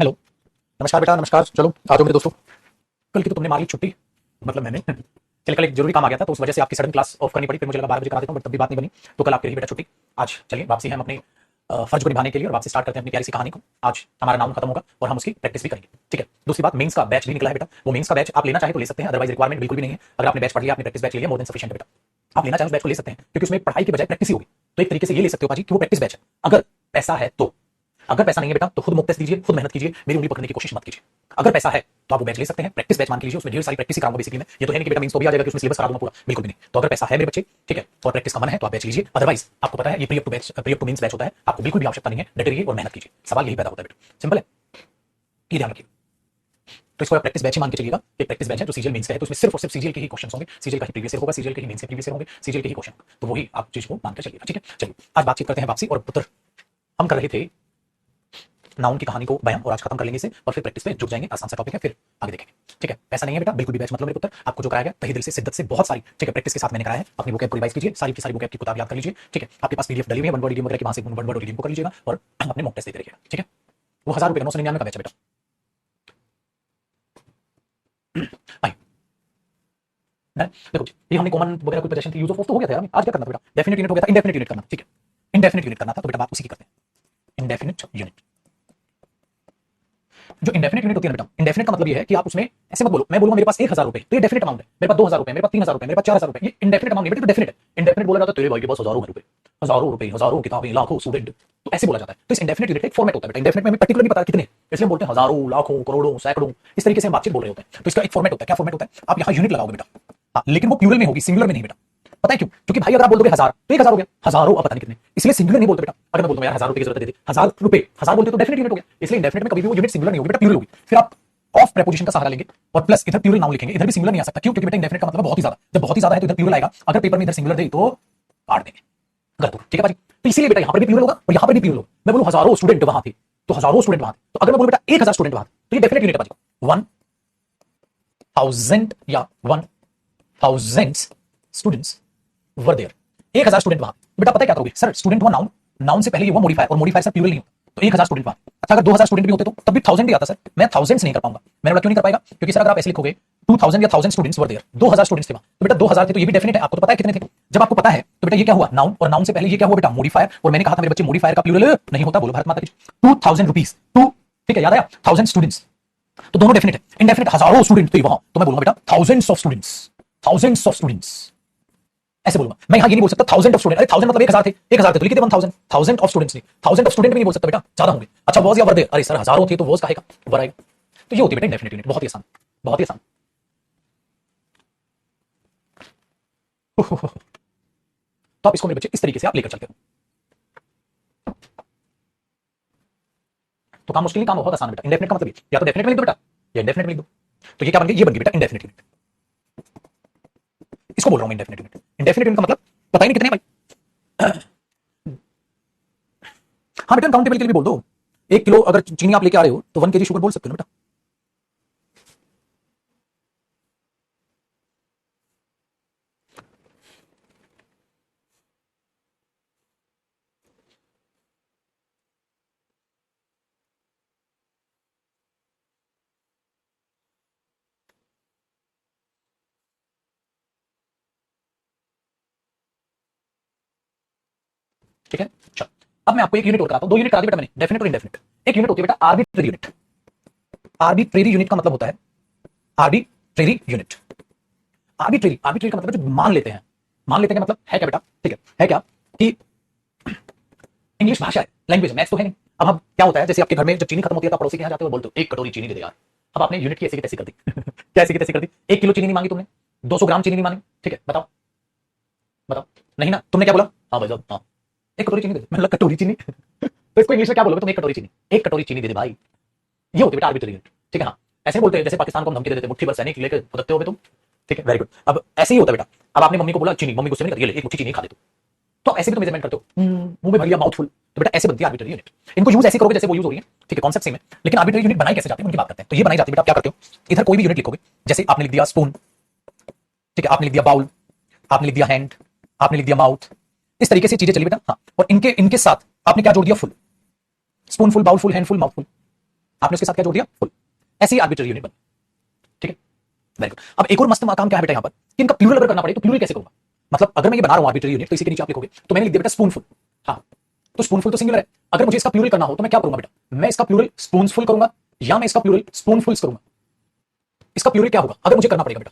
Hello. नमस्कार बेटा, नमस्कार। चलो आ जाओ मेरे दोस्तों। कल की तो तुमने मार ली छुट्टी, मतलब मैंने चल कल एक जरूरी काम आ गया था तो उस वजह से आपकी सडन क्लास ऑफ करनी पड़ी। फिर मुझे लगा 12 बजे करा देता हूँ, बट तब भी बात नहीं बनी, तो कल आपके लिए बेटा छुट्टी। आज चलिए वापसी है हम अपने फर्ज को निभाने के लिए और वापसी स्टार्ट करते हैं अपनी प्यारी सी कहानी को। आज हमारा नाम खत्म होगा और हम उसकी प्रैक्टिस भी करेंगे, ठीक है। दूसरी बात, मेंस का बैच भी निकला है बेटा। वो मेंस का बैच आप लेना चाहे तो ले सकते हैं, अदरवाइज रिक्वायरमेंट बिल्कुल भी नहीं है। अगर आपने बैच पढ़ लिया, आपने प्रैक्टिस बैच ले लिया, मोर देन सफिशिएंट है बेटा। आप लेना चाहे उस बैच को ले सकते हैं, क्योंकि उसमें पढ़ाई की बजाय प्रैक्टिस ही होगी। तो एक तरीके से ये ले सकते हो पाजी कि वो प्रैक्टिस बैच है, अगर पैसा है तो। अगर पैसा नहीं है बेटा तो खुद मुक्त टेस्ट दीजिए, खुद मेहनत कीजिए, मेरी उंगली पकड़ने की कोशिश मत कीजिए। अगर पैसा है तो आप वो बैच ले सकते हैं, प्रैक्टिस बैच मान के लीजिए। उसमें ढेर सारी प्रैक्टिस ही कराऊंगा बेसिकली मैं। ये तो है नहीं कि बेटा मींस तो भी आ जाएगा कि उसमें सिलेबस करा दूंगा पूरा, बिल्कुल भी नहीं। तो अगर पैसा है मेरे बच्चे, ठीक है, और प्रैक्टिस का मन है तो आप बैच लीजिए। अदरवाइज आपको पता है ये pre up two batch, pre up two means batch होता है, आपको बिल्कुल भी आवश्यकता नहीं है। डटे रहिए और मेहनत कीजिए, सवाल यही पैदा होता है बेटा, सिंपल है, ये ध्यान रखिए। तो इसको आप प्रैक्टिस बैच ही मान के चलिएगा। एक प्रैक्टिस बैच है जो सीजीएल मेंस का है, तो इसमें सिर्फ और सिर्फ सीजीएल के ही क्वेश्चन होंगे, सीजीएल का ही प्रीवियस ईयर होगा, सीजीएल के ही मेंस के प्रीवियस ईयर होंगे, सीजीएल के ही क्वेश्चन। तो वही आप चीज को मान के चलिएगा, ठीक है। चलिए आज बातचीत करते हैं वापसी और पुत्र। हम कर रहे थे नाउन की कहानी को बयान, और आज खत्म कर लेंगे इसे और फिर प्रैक्टिस पे जुट जाएंगे। आसान सा टॉपिक है, फिर आगे देखेंगे, ठीक है। ऐसा नहीं है बेटा, बिल्कुल भी बैच मतलब मेरे पुत्र। आपको जो कराया गया तहे दिल से, शिद्दत से, बहुत सारी, ठीक है, प्रैक्टिस के साथ मैंने कराया है। अपनी वोकैब को रिवाइज कीजिए, सारी की सारी वोकैब की किताब याद कर लीजिए, ठीक है। आपके पास पीडीएफ डली हुई है वन वर्ड इडियम वगैरह की, वहां से वन वर्ड इडियम को कर लीजिएगा और अपने मॉक टेस्ट देते रहिएगा, ठीक है। वो 1000 रुपये का 999 का बैच है बेटा। भाई देखो जी, ये हमने कॉमन वगैरह कोई पोजीशन थी, यूज ऑफ तो हो गया था यार। आज क्या करना था बेटा? डेफिनेट यूनिट हो गया था, इंडेफिनेट यूनिट करना, ठीक है। इंडेफिनेट यूनिट करना था, तो बेटा बात उसी की करते हैं। इंडेफिनेट यूनिट, जो इंडेफिनेट यूनिट होती है ना बेटा, इंडेफिनेट का मतलब ये है कि आप उसमें ऐसे मत बोलो, मैं बोलूंगा मेरे पास 1000 रुपए, तो ये डेफिनेट अमाउंट है। मेरे पास 2000 रुपए, मेरे पास 3000 रुपए, मेरे पास 4000 रुपए, ये इंडेफिनेट अमाउंट नहीं बेटा, तो डेफिनेट है। इंडेफिनेट बोला जाता है तेरे भाई के पास हजारों रुपए, हजारों रुपए, हजारों किताबें, लाखों स्टूडेंट, तो ऐसे बोला जाता है। तो इस इंडेफिनेट यूनिट का एक फॉर्मेट होता है बेटा। इंडेफिनेट में हमें पर्टिकुलरली पता कितने, इसलिए हम बोलते हैं हजारों, लाखों, करोड़ों, सैकड़ों, इस तरीके से हम बातचीत बोल रहे होते हैं। तो इसका एक फॉर्मेट होता है। क्या फॉर्मेट होता है? आप यहाँ यूनिट लगाओगे बेटा, हाँ, लेकिन वो प्लूरल में होगी, सिंगुलर में नहीं बेटा। पता है क्यों? क्योंकि भाई अगर आप बोल दोगे हजार तो 1000 हो गया, हजारों अब पता नहीं कितने, इसलिए सिंगुलर नहीं बोलते बेटा। अगर मैं बोलता हूं यार 1000 रुपए की जरूरत है, 1000 रुपए, हजार बोलते तो डेफिनेट यूनिट हो गया। इसलिए इंडेफिनेट में कभी भी वो यूनिट सिंगुलर नहीं होगी बेटा, प्लूरल होगी। फिर आप ऑफ प्रेपोजिशन का सहारा लेंगे और प्लस इधर प्लूरल नाउन लिखेंगे। इधर भी सिंगुलर नहीं आ सकता, क्यों? क्योंकि बेटा इंडेफिनेट का मतलब बहुत ही ज्यादा, जब बहुत ही ज्यादा है तो इधर प्लूरल आएगा। अगर पेपर में इधर सिंगुलर दे तो काट देंगे, गलत हो, ठीक है भाई। तो इसीलिए बेटा यहां पर भी प्लूरल होगा और यहां पर भी प्लूरल होगा। मैं बोलूं हजारों स्टूडेंट वहां थे, तो हजारों स्टूडेंट वहां थे। तो अगर मैं बोलूं बेटा 1000 स्टूडेंट वहां थे, तो ये डेफिनेट यूनिट है भाई। 1000 या 1000 स्टूडेंट्स वर देयर, 1000 स्टूडेंट वहां। बेटा पता है क्या करोगे? सर स्टूडेंट हुआ नाउन, नाउन से पहले ये हुआ मॉडिफायर, और मॉडिफायर से प्लूरल नहीं होता, तो 1000 स्टूडेंट वहां। अच्छा अगर 2000 स्टूडेंट भी होते तो तब भी 1000 ही आता सर। मैं थाउजेंड्स नहीं कर पाऊंगा। मैंने बोला क्यों नहीं कर पाएगा? क्योंकि सर अगर आप ऐसे लिखोगे 2000 या 1000 स्टूडेंट्स वर देयर, 2000 स्टूडेंट्स थे वहां, तो बेटा 2000 थे तो ये भी डेफिनेट है। आपको तो पता है कितने थे। जब आपको पता है तो बेटा ये क्या हुआ? नाउन, और नाउन से पहले ये क्या हुआ बेटा? मॉडिफायर। और मैंने कहा था मेरे बच्चे मॉडिफायर का प्लूरल नहीं होता, बोलो भारत माता की। 2000 रुपीस, टू, ठीक है, याद आया? 1000 स्टूडेंट्स, तो दोनों डेफिनेट है। इंडेफिनेट हजारों स्टूडेंट थे वहां, तो मैं बोलूंगा बेटा thousands of students, thousands of students, ऐसे बोलूंगा मैं। यहां ये नहीं बोल सकता थाउजेंड ऑफ स्टूडेंट। अरे थाउजेंड मतलब 1000 थे, 1000 थे तो लिख दे 1000। थाउजेंड ऑफ स्टूडेंट्स नहीं, थाउजेंड ऑफ स्टूडेंट भी नहीं बोल सकता बेटा, ज्यादा होंगे। अच्छा वॉज या वर दे, अरे सर हजारों थे तो वॉज कहेगा, वर आएगा। तो ये होती है बेटा इंडेफिनिट यूनिट, बहुत ही आसान, बहुत ही आसान। तो आप इसको मेरे बच्चे इस तरीके से आप लेकर चलते हो, तो काम मुश्किल नहीं, काम बहुत आसान है बेटा। इंडेफिनिट का मतलब ये, या तो डेफिनेट में लिख दो बेटा या इंडेफिनिट में लिख दो। तो ये क्या बन गई? ये बन गई बेटा इंडेफिनिट यूनिट। इसको बोल रहा हूं मैं इंडेफिनिट यूनिट। इंडेफिनिट यूनिट का मतलब पता ही नहीं कितने हैं भाई। हाँ बेटा काउंटेबल के लिए भी बोल दो। 1 किलो अगर चीनी आप लेके आ रहे हो तो 1 kg शुगर बोल सकते हो ना बेटा। ठीक है, चलो अब मैं आपको एक यूनिट और कराता हूं। 2 यूनिट करा दी बेटा मैंने, डेफिनेट और इंडेफिनेट। एक यूनिट होती है बेटा आर्बिट्रेरी यूनिट। आर्बिट्रेरी यूनिट का मतलब होता है, आर्बिट्रेरी यूनिट, आर्बिट्रेरी, आर्बिट्रेरी का मतलब जो मान लेते हैं। मान लेते हैं का मतलब है क्या बेटा? ठीक है क्या कि इंग्लिश भाषा है, लैंग्वेज, मैथ्स तो है नहीं। अब हम क्या होता है, जैसे आपके घर में जब चीनी खत्म होती है तो पड़ोसी के यहाँ जाते हो, बोलते हो 1 कटोरी चीनी दे दे यार। अब आपने यूनिट की ऐसी की तैसी कर दी। क्या ऐसी की तैसी कर दी? 1 किलो चीनी नहीं मांगी तुमने, 200 ग्राम चीनी नहीं मांगी, ठीक है, बताओ बताओ। नहीं ना, तुमने क्या बोला? हाँ भाई साहब, हाँ 1 कटोरी चीनी दे दे। मतलब कटोरी चीनी। तो इसको इंग्लिश में क्या बोलोगे तुम? 1 कटोरी चीनी, 1 कटोरी चीनी दे दे भाई। ये होती है बेटा आर्बिट्रेरी यूनिट, ठीक है। हाँ ऐसे बोलते हैं जैसे पाकिस्तान को हम धमकी दे देते, मुट्ठी भर सैनिक लेकर भुगतते हो तुम, ठीक है, वेरी गुड। अब ऐसे ही होता है बेटा। अब आपने मम्मी को बोला चीनी, मम्मी गुस्से में, ये ले एक मुट्ठी चीनी खा ले तू। तो ऐसे भी तो मेजरमेंट करते हो, मुंह में भर लिया माउथफुल, तो बेटा ऐसे बनती है आर्बिट्रेरी यूनिट। इनको यूज ऐसे करोगे जैसे वो यूज हो रही है, ठीक है, कॉन्सेप्ट सेम है। लेकिन आर्बिट्रेरी यूनिट बनाई कैसे जाती है उनकी बात करते हैं। तो ये बनाई जाती है बेटा, आप क्या करते हो, इधर कोई भी यूनिट लिखोगे, जैसे आपने लिख दिया स्पून, ठीक है, आपने लिख दिया बाउल, आपने लिख दिया हैंड, आपने लिख दिया माउथ, इस तरीके से चीजें चली बेटा। हाँ, और इनके इनके साथ आपने क्या जोड़ दिया? Full, spoon full, bowl full, hand full, mouth full, आपने उसके साथ क्या जोड़ दिया? फुल। ऐसी आर्बिट्ररी यूनिट बनी। ठीक है, वेरी गुड। अब एक और मस्त काम क्या है बेटा यहाँ पर कि इनका प्लूरल अगर करना पड़े तो प्लूरल कैसे करूंगा? मतलब अगर मैं ये बना रहा हूं आर्बिट्ररी यूनिट तो इसी के नीचे आप लिखोगे, तो मैंने लिख दिया बेटा स्पूनफुल। हाँ, तो स्पूनफुल तो सिंगुलर है, अगर मुझे इसका प्लूरल करना हो तो मैं क्या करूंगा बेटा? मैं इसका प्लूरल स्पूनफुल करूंगा या मैं इसका प्लूरल स्पूनफुल्स करूंगा? इसका प्लूरल क्या होगा अगर मुझे करना पड़ेगा बेटा?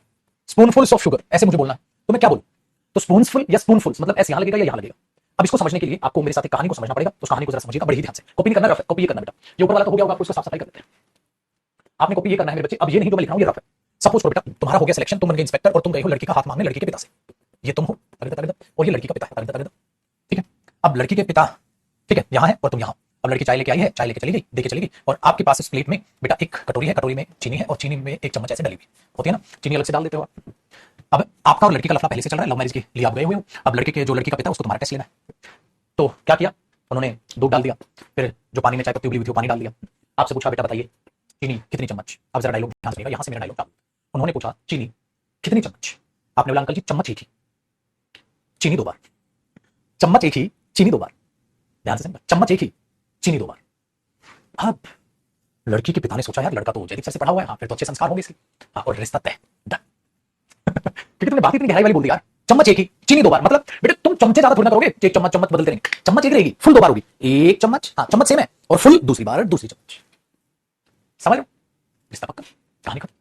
स्पूनफुल्स ऑफ शुगर ऐसे मुझे बोलना है, तो मैं क्या बोलूं? तो स्पूनफुल या स्पूनफुल्स, मतलब ऐसे यहां लगेगा या यहां लगेगा। अब इसको समझने के लिए आपको मेरे साथ एक कहानी को समझना पड़ेगा, तो उस कहानी को जरा समझिएगा बड़ी ही ध्यान से। कॉपी नहीं करना, रफ है, कॉपी ये करना बेटा। ये ऊपर वाला तो हो गया होगा, आपको इसको साफ सफाई कर देते हैं। आपने कॉपी ये करना है मेरे बच्चे। अब ये नहीं जो मैं लिख रहा हूं ये रफ है। सपोज करो बेटा तुम्हारा हो गया सिलेक्शन, तुम बन गए इंस्पेक्टर और तुम गए हो लड़की का हाथ मांगने लड़की के पिता से। ये तुम हो और ये लड़की का पिता है। ठीक है, अब लड़की के पिता ठीक है यहां है और तुम यहां। अब लड़की चाय लेके आई है, चाय लेके चली गई, दे के चली गई, और आपके पास इस प्लेट में बेटा एक कटोरी है, कटोरी में चीनी है और चीनी में एक चम्मच ऐसे डली हुई होती है ना, चीनी अलग से डाल देते हो आप। अब आपका और लड़की का लफड़ा पहले से चल रहा है, लव मैरिज के लिए आप गए हुए हो। अब जो लड़की का पिता है उसको तुम्हारा टेस्ट लेना है, तो क्या किया उन्होंने? दूध डाल दिया, फिर जो पानी में चाय पत्ती उबली हुई थी वो पानी डाल दिया। आपसे पूछा बेटा बताइए चीनी कितनी चम्मच? अब जरा डायलॉग ध्यान सुनिएगा, यहां से मेरा डायलॉग डाल। उन्होंने पूछा चीनी कितनी चम्मच? आपने बोला अंकल जी चम्मच एक ही, चीनी दो बार। चम्मच एक ही, चीनी दो बार। ध्यान से समझ, चम्मच एक ही, चीनी दो बार। अब लड़की के पिता ने सोचा यार लड़का तो जयदीप सर से पढ़ा हुआ है, हाँ फिर तो अच्छे संस्कार होंगे इसके। हाँ, और रिश्ता तय डन। क्योंकि तुमने बात इतनी गहराई वाली बोल दी यार, चम्मच एक ही, चीनी दो बार, मतलब बेटे तुम चमचे ज्यादा थोड़ी ना करोगे, एक चम्मच चम्मच बदलते रहेंगे। चम्मच एक रहेगी, फुल दो बार होगी, एक चम्मच, हाँ चम्मच सेम है, और फुल दूसरी बार दूसरी चम्मच। समझ लो, रिश्ता पक्का, कहानी खत्म।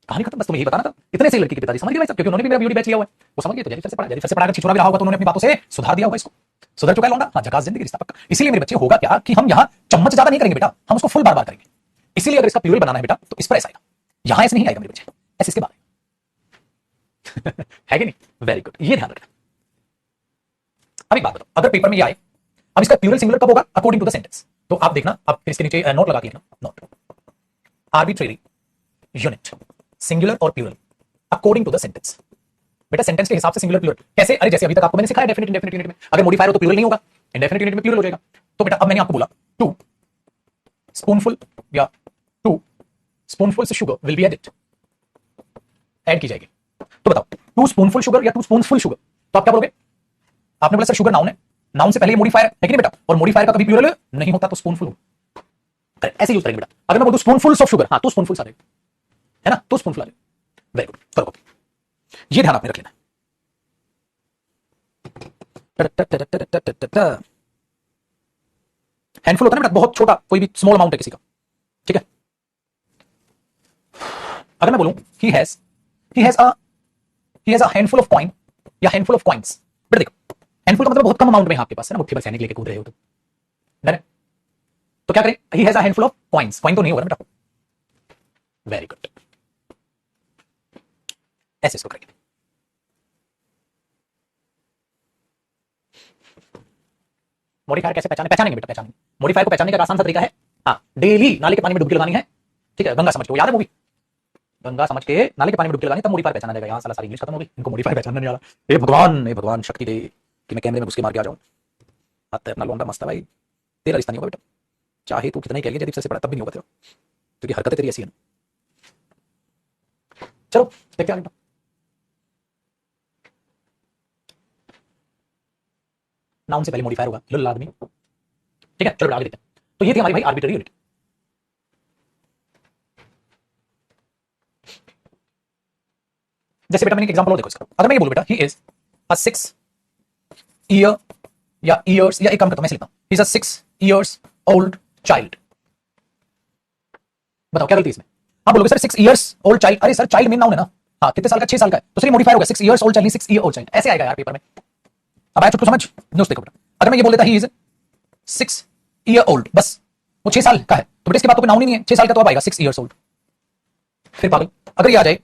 कहानी खत्म, बस तुम्हें यही बताना था। इतने से लड़की के पिताजी समझ गए भाई साहब, क्योंकि उन्होंने भी मेरा ब्यूटी बैच लिया हुआ है, वो समझ गए। तो जयदीप सर से पढ़ा, जयदीप सर से पढ़ा कर छिछोरा भी रहा होगा तो उन्होंने अपनी बातों से सुधार दिया होगा इसको। सुधर चुका है लौंडा, हाँ झकास जिंदगी, रिश्ता पक्का। इसीलिए मेरे बच्चे होगा क्या कि हम यहाँ चम्मच ज्यादा नहीं करेंगे बेटा, हम उसको फुल बार बार करेंगे। इसीलिए अगर इसका प्लूरल बनाना है बेटा तो इस पर ऐसा आएगा, यहां ऐसे नहीं आएगा मेरे बच्चे, ऐसे इसके बाद है कि नहीं? वेरी गुड, ये ध्यान रखना। अब एक बात बताओ, अगर पेपर में ये आए, अब इसका प्लूरल सिंगुलर कब होगा? According to the sentence. तो आप देखना, अब इसके नीचे नोट लगा के लिखना, नोट आर्बिट्रेरी यूनिट सिंगुलर और plural according to the sentence. बेटा सेंटेंस के हिसाब से सिंगुलर प्लूरल कैसे? अरे जैसे अभी तक आपको मैंने सिखाया डेफिनेट इंडेफिनिट यूनिट में, अगर मॉडिफायर हो तो प्लूरल नहीं होगा, इंडेफिनिट यूनिट में प्लूरल हो जाएगा। तो बेटा अब मैंने आपको बोला टू स्पूनफुल या टू स्पूनफुल से sugar will be added, add की जाएगी। तो बताओ टू स्पूनफुल शुगर या टू स्पूनफुल शुगर, तो आप क्या बोलोगे? आपने बोला सर शुगर नाउन है, नाउन से पहले मॉडिफायर है कि नहीं बेटा, और मॉडिफायर का कभी प्लूरल नहीं होता तो स्पूनफुल हो, ऐसे यूज करेंगे बेटा। अगर मैं बोलूं स्पूनफुल्स ऑफ शुगर, हाँ तो स्पूनफुल्स आ जाएगा, है ना, तो स्पूनफुल आ जाएगा। वेरी गुड, करो कॉपी, ये ध्यान आपने रख लेना। हैंडफुल होता है ना बेटा, बहुत छोटा, कोई भी स्मॉल अमाउंट है किसी का, ठीक है। अगर मैं बोलूं he has a handful of coin या हैंडफुल ऑफ कॉइंस, बेटा देखो हैंडफुल का मतलब बहुत कम अमाउंट में आपके पास है ना, मुट्ठी भर सैनिक लेके कूद रहे हो तो क्या करें? He has a handful of coins, coin तो नहीं होगा ना बेटा। वेरी गुड, ऐसे इसको करेंगे। मॉडिफायर कैसे पहचानेंगे बेटा? पहचानेंगे मॉडिफायर को पहचानने का आसान सा तरीका है, हाँ डेली नाले के पानी में डुबकी लगानी है, ठीक है, गंगा समझ के, वो याद है मूवी गंगा समझ के नाले के पानी में डुबकी लगानी, तब मॉडिफायर पहचाना जाएगा। यहाँ साला सारी इंग्लिश खत्म हो गई, इनको मॉडिफायर पहचानना नहीं आ रहा। हे भगवान शक्ति दे कि मैं कैमरे में घुस के मार के आ जाऊं। आता है अपना लौंडा मस्त है भाई, तेरा रिश्ता नहीं होगा बेटा, चाहे तू कितना ही कह लिया जयदीप सर से पढ़ा तब भी नहीं होगा तेरा, क्योंकि हरकतें तेरी ऐसी है ना। चलो देखते हैं, नाउन से पहले मॉडिफायर होगा लुल्ला आदमी, ठीक है। चलो आगे देखते हैं। तो ये थी हमारी भाई आर्बिट्ररी यूनिट। जैसे बेटा मैंने एक एग्जांपल और देखो इसका, अगर मैं ये बोलूं बेटा ही इज अ 6 ईयर या ईयर्स, या एक काम करता हूं मैं लिखता हूं he is a 6 years old child, बताओ क्या गलती इसमें? आप बोलोगे सर 6 ईयर्स ओल्ड चाइल्ड, अरे सर चाइल्ड मेन नाउन है ना, हाँ कितने साल का? 6 साल का है, तो सर ये मॉडिफायर होगा 6 years old child, 6 year old child, ऐसे आएगा यार पेपर में। अब आया चुटकू समझ, न्यूज़ देखो बेटा, अगर मैं ये बोल देता ही इज 6 ईयर ओल्ड, बस वो 6 साल का है, तो बेटा इसके बाद तो कोई नाउन ही नहीं है, 6 साल का तो अब आएगा 6 ईयर्स ओल्ड। फिर पागल अगर ये आ जाए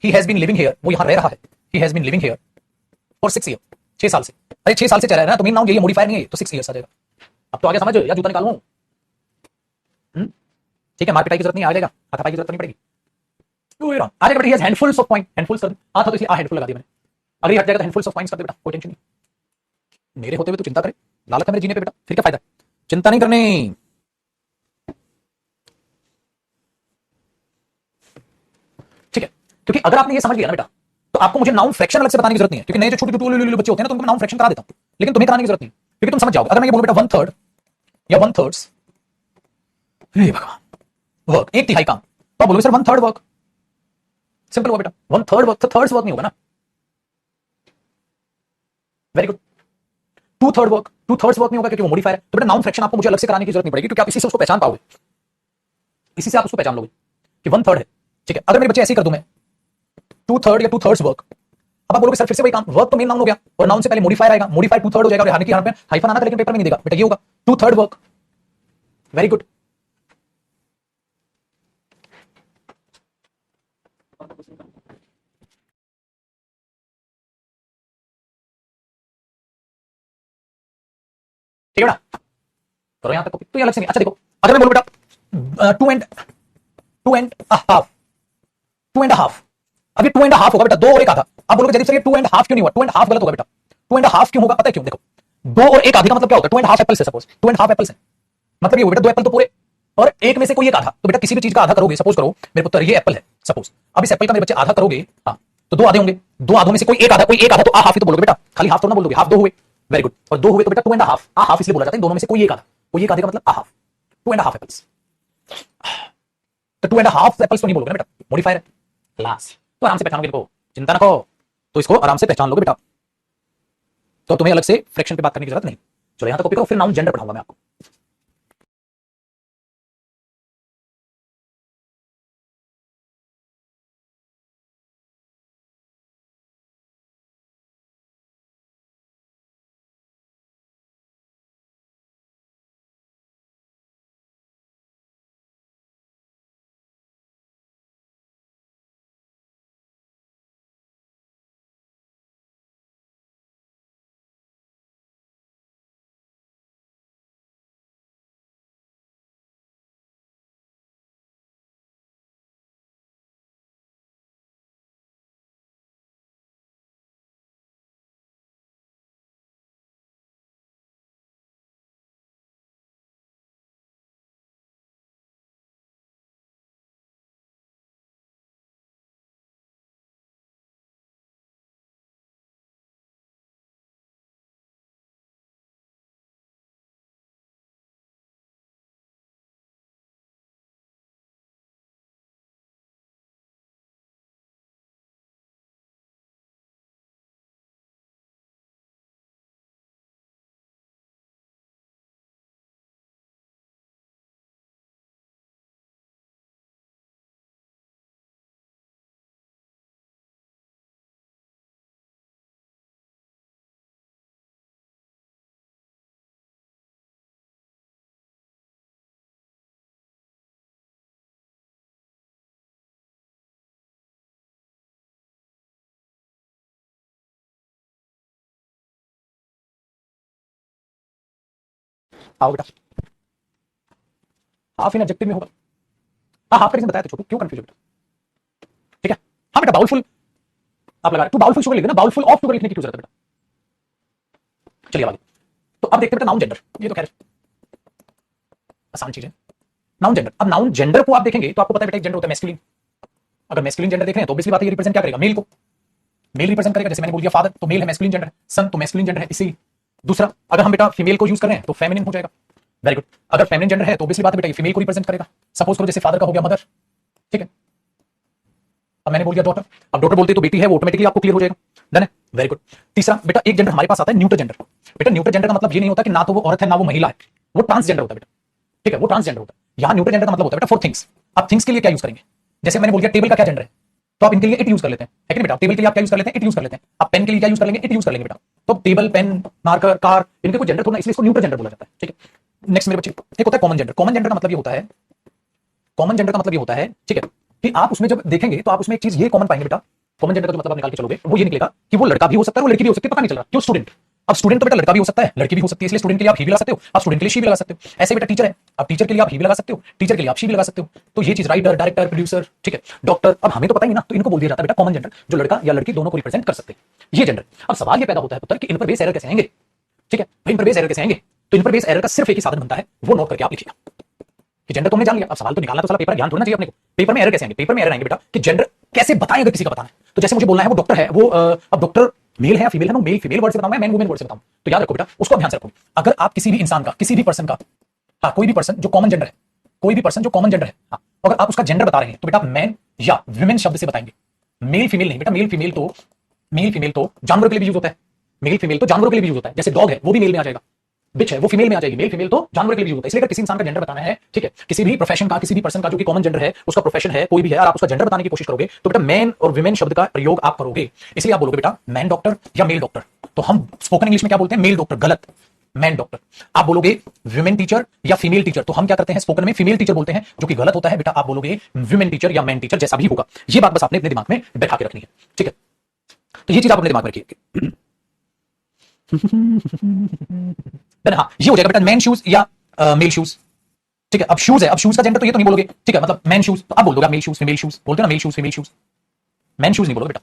he has been living here, वो यहां रह रहा है, he has been living here for 6 years, 6 साल से, अरे 6 साल से चल रहा है ना, तो मेन नाउन यही है, मॉडिफायर नहीं है, तो 6 इयर्स आ जाएगा। अब तो आगे समझ या जूता निकालूं? ठीक है, मार पिटाई की जरूरत नहीं, आ जाएगा, हाथापाई की जरूरत नहीं पड़ेगी, आ जाएगा बेटा। he has handfuls of coin, handfuls कर आ था तो इसलिए हैंडफुल लगा दिया मैंने, अगर ये हट जाएगा तो हैंडफुल्स ऑफ कॉइंस कर दे बेटा, कोई टेंशन नहीं। मेरे होते हुए तो चिंता करे, लालच है मेरे जीने पे बेटा, फिर क्या फायदा, चिंता नहीं करनी। ठीक है, क्योंकि अगर आपने ये समझ लिया ना बेटा, तो आपको मुझे नाउन फ्रैक्शन अलग से बताने की जरूरत नहीं है, क्योंकि नए जो छोटे छोटे बच्चे होते हैं ना, तो उनको नाउन फ्रैक्शन करा देता हूं, लेकिन तुम्हें कराने की जरूरत नहीं, क्योंकि तुम समझ जाओगे। अगर मैं ये बोलूं बेटा 1/3 या 1/3 हे भगवान, वर्क एक तिहाई काम, तो आप बोलोगे sir one third work. Simple हुआ बेटा, वन थर्ड वर्क, तो थर्ड्स वर्क नहीं होगा ना। Very good. Two third work, two thirds work नहीं होगा क्योंकि वो मॉडिफायर है। तो बेटा नाउन फ्रैक्शन आपको मुझे अलग से कराने की जरूरत नहीं पड़ेगी क्योंकि आप इसी से उसको पहचान पाओगे, इसी से आप उसको पहचान लोगे कि वन थर्ड है। ठीक है, अगर मेरे बच्चे ऐसे ही कर दूं मैं, टू थर्ड या टू थर्ड्स वर्क, अब आप बोलोगे सर फिर से वही काम, वर्क तो मेन नाउन हो गया और नाउन से पहले मॉडिफायर आएगा, मॉडिफायर टू थर्ड हो जाएगा, हालांकि यहां पे हाइफन आना था लेकिन पेपर में नहीं देगा बेटा, ये होगा two third work. Very good. ठीक है बेटा, करो यहां तक कॉपी, तो ये अलग से नहीं। अच्छा देखो, अगर मैं बोलूं बेटा two and half, two and half, अब ये टू एंड हाफ होगा बेटा, दो और एक आधा। आप बोलोगे जल्दी सर ये टू एंड हाफ क्यों नहीं हुआ, टू एंड हाफ गलत होगा बेटा। टू एंड हाफ क्यों होगा पता है क्यों, देखो दो और एक आधे का मतलब क्या होता है, टू एंड हाफ एप्पल से, suppose two and half apple से मतलब ये बेटा दो एप्पल तो पूरे और एक में से कोई एक आधा। तो बेटा किसी भी चीज का आधा करोगे, सपोज करो मेरे पुत्र ये एप्पल है, सपोज अब इस एप्पल का मेरे बच्चे आधा करोगे, हाँ तो दो आधे होंगे, दो आधों में से कोई एक आधा, कोई एक आधा तो हाफ ही तो बोलोगे बेटा, खाली हाफ तो ना बोल दोगे, हाफ दो हुए। वेरी गुड, और दो हुए तो बेटा टू एंड हाफ, हाफ इसलिए बोला जाता है दोनों में से कोई एक आधा, कोई एक आधे का मतलब half, two and half apples. तो टू एंड हाफ एप्पल्स तो नहीं बोलोगे ना बेटा, मॉडिफायर है लास्ट, तो आराम से पहचानोगे इनको, चिंता ना करो, तो इसको आराम से पहचान लोगे बेटा, तो तुम्हें अलग से फ्रैक्शन पे बात करने की जरूरत नहीं। चलो यहां तक कॉपी करो, फिर नाउन जेंडर पढ़ाऊंगा मैं आपको। आओ बेटा, हाफ इन एडजेक्टिव में होगा, हाँ हाफ का रीजन बताया था छोटू, क्यों कंफ्यूज बेटा। ठीक है, हाँ बेटा बाउलफुल आप लगा, तू बाउलफुल शुगर लिख देना, बाउलफुल ऑफ शुगर लिखने की क्यों जरूरत है बेटा। चलिए आगे, तो अब देखते हैं बेटा नाउन जेंडर, ये तो खैर आसान चीज है। नाउन जेंडर, अब नाउन जेंडर को आप देखेंगे तो आपको पता है बेटा एक जेंडर होता है मैस्कुलिन, अगर मैस्कुलिन जेंडर देख रहे हैं तो ऑब्वियसली बात है ये रिप्रेजेंट क्या करेगा, मेल को, मेल रिप्रेजेंट करेगा, जैसे मैंने बोल दिया फादर तो मेल है मैस्कुलिन जेंडर है, सन तो मैस्कुलिन जेंडर है इसी। दूसरा अगर हम बेटा फीमेल को यूज कर रहे हैं तो फेमिनिन हो जाएगा। वेरी गुड, अगर फेमिनिन जेंडर है तो ऑब्वियसली बात है बेटा ये फीमेल को रिप्रेजेंट करेगा, सपोज करो जैसे फादर का हो गया मदर। ठीक है, अब मैंने बोल दिया डॉटर, अब डॉटर बोलते तो बेटी है वो ऑटोमेटिकली आपको क्लियर हो जाएगा, डन है। वेरी गुड, तीसरा बेटा एक जेंडर हमारे पास आता है न्यूटर जेंडर। बेटा न्यूटर जेंडर का मतलब ये नहीं होता कि ना तो वो औरत है ना वो महिला है, वो ट्रांसजेंडर होता है बेटा। ठीक है, वो ट्रांसजेंडर होता है। यहां न्यूटर जेंडर का मतलब होता है बेटा फॉर थिंग्स। अब थिंग्स के लिए क्या यूज करेंगे, जैसे मैंने बोल दिया टेबल का क्या जेंडर है, तो आप इनके लिए इट यूज कर लेते हैं, है कि नहीं बेटा, टेबल के लिए आप क्या यूज कर लेते हैं, इट यूज कर लेते हैं। आप पेन के लिए क्या यूज कर लेंगे, इट यूज कर लेंगे बेटा। तो टेबल पेन मार्कर कार इनके कोई जेंडर थोड़ा, इसलिए इसको न्यूटर जेंडर बोला जाता है। ठीक है, नेक्स्ट मेरे बच्चे एक होता है कॉमन जेंडर। कॉमन जेंडर का मतलब ये होता है, कॉमन जेंडर का मतलब ये होता है, ठीक है, कि आप उसमें जब देखेंगे तो आप उसमें एक चीज ये कॉमन पाएंगे बेटा, कॉमन जेंडर का जो मतलब आप निकाल के चलोगे वो ये निकलेगा कि वो लड़का भी हो सकता है वो लड़की भी हो सकती है, पता नहीं चल रहा क्यों। स्टूडेंट, अब स्टूडेंट तो बेटा लड़का भी हो सकता है लड़की भी हो सकती है, इसलिए स्टूडेंट के लिए आप ही भी लगा सकते हो, आप स्टूडेंट के लिए शी भी लगा सकते हो। ऐसे बेटा टीचर है, अब टीचर के लिए आप ही भी लगा सकते हो, टीचर के लिए आप शी भी लगा सकते हो। तो ये चीज राइटर डायरेक्टर प्रोड्यूसर, ठीक है, डॉक्टर, अब हमें तो पता ही ना, तो इनको बोल दिया जाता है बेटा कॉमन जेंडर, जो लड़का या लड़की दोनों को रिप्रेजेंट कर सकते हैं ये जेंडर। अब सवाल ये पैदा होता है पुत्र कि इन पर बेस एरर कैसे आएंगे। ठीक है, इन पर बेस एरर कैसे आएंगे, तो इन पर बेस एरर का सिर्फ एक ही साधन बनता है, वो नोट करके आप लिखिएगा कि जेंडर तो हमने जान लिया, अब सवाल तो निकालना तो साला पेपर ज्ञान थोड़ा ना चाहिए अपने को। पेपर में एरर कैसे आएंगे, पेपर में एरर आएंगे बेटा कि जेंडर कैसे बताएं अगर किसी का बताना है। तो जैसे मुझे बोलना है वो डॉक्टर है, वो अब डॉक्टर मेल है या फीमेल है, मैं मेल फीमेल वर्ड से बताऊंगा, मैन वुमेन वर्ड से बताऊं, तो याद रखो बेटा उसको ध्यान से रखो। अगर आप किसी भी इंसान का, किसी भी पर्सन का, हाँ कोई भी पर्सन जो कॉमन जेंडर है, कोई भी पर्सन जो कॉमन जेंडर है, हाँ, अगर आप उसका जेंडर बता रहे हैं तो बेटा मैन या विमेन शब्द से बताएंगे, मेल फीमेल नहीं बेटा। मेल फीमेल तो जानवरों के लिए भी यूज होता है, मेल फीमेल तो जानवरों के लिए भी यूज होता है, जैसे डॉग है वो भी मेल में आ जाएगा, बिच है वो फीमेल में आ जाएगी, मेल फीमेल तो जानवर के लिए भी होता है। इसलिए अगर किसी इंसान का जेंडर बताना है, ठीक है, किसी भी प्रोफेशन का, किसी भी पर्सन का जो कि कॉमन जेंडर है, उसका प्रोफेशन है कोई भी है, और आप उसका जेंडर बताने की कोशिश करोगे तो बेटा मैन और विमेन शब्द का प्रयोग आप करोगे। इसलिए आप बोलोगे बेटा मैन डॉक्टर या मेल डॉक्टर। तो हम स्पोकन इंग्लिश में क्या बोलते हैं? मेल डॉक्टर, गलत, मैन डॉक्टर। आप बोलोगे विमेन टीचर या फीमेल टीचर, तो हम क्या करते हैं स्पोकन में फीमेल टीचर बोलते हैं, जो कि गलत होता है बेटा। आप बोलोगे विमेन टीचर या मैन टीचर, जैसा भी होगा। ये बात बस आपने अपने दिमाग में बैठा के रखनी है, ठीक है। तो ये चीज आप अपने दिमाग में रखिए। हाँ, ये हो जाएगा बेटा मैन शूज या मेल शूज, ठीक है। अब शूज है, अब शूज का जेंडर तो ये तो नहीं बोलोगे, ठीक है, मतलब मैन शूज तो आप बोल दोगे मेल शूज फीमेल शूज, बोलते हो ना male shoes female shoes, man shoes नहीं बोलोगे बेटा।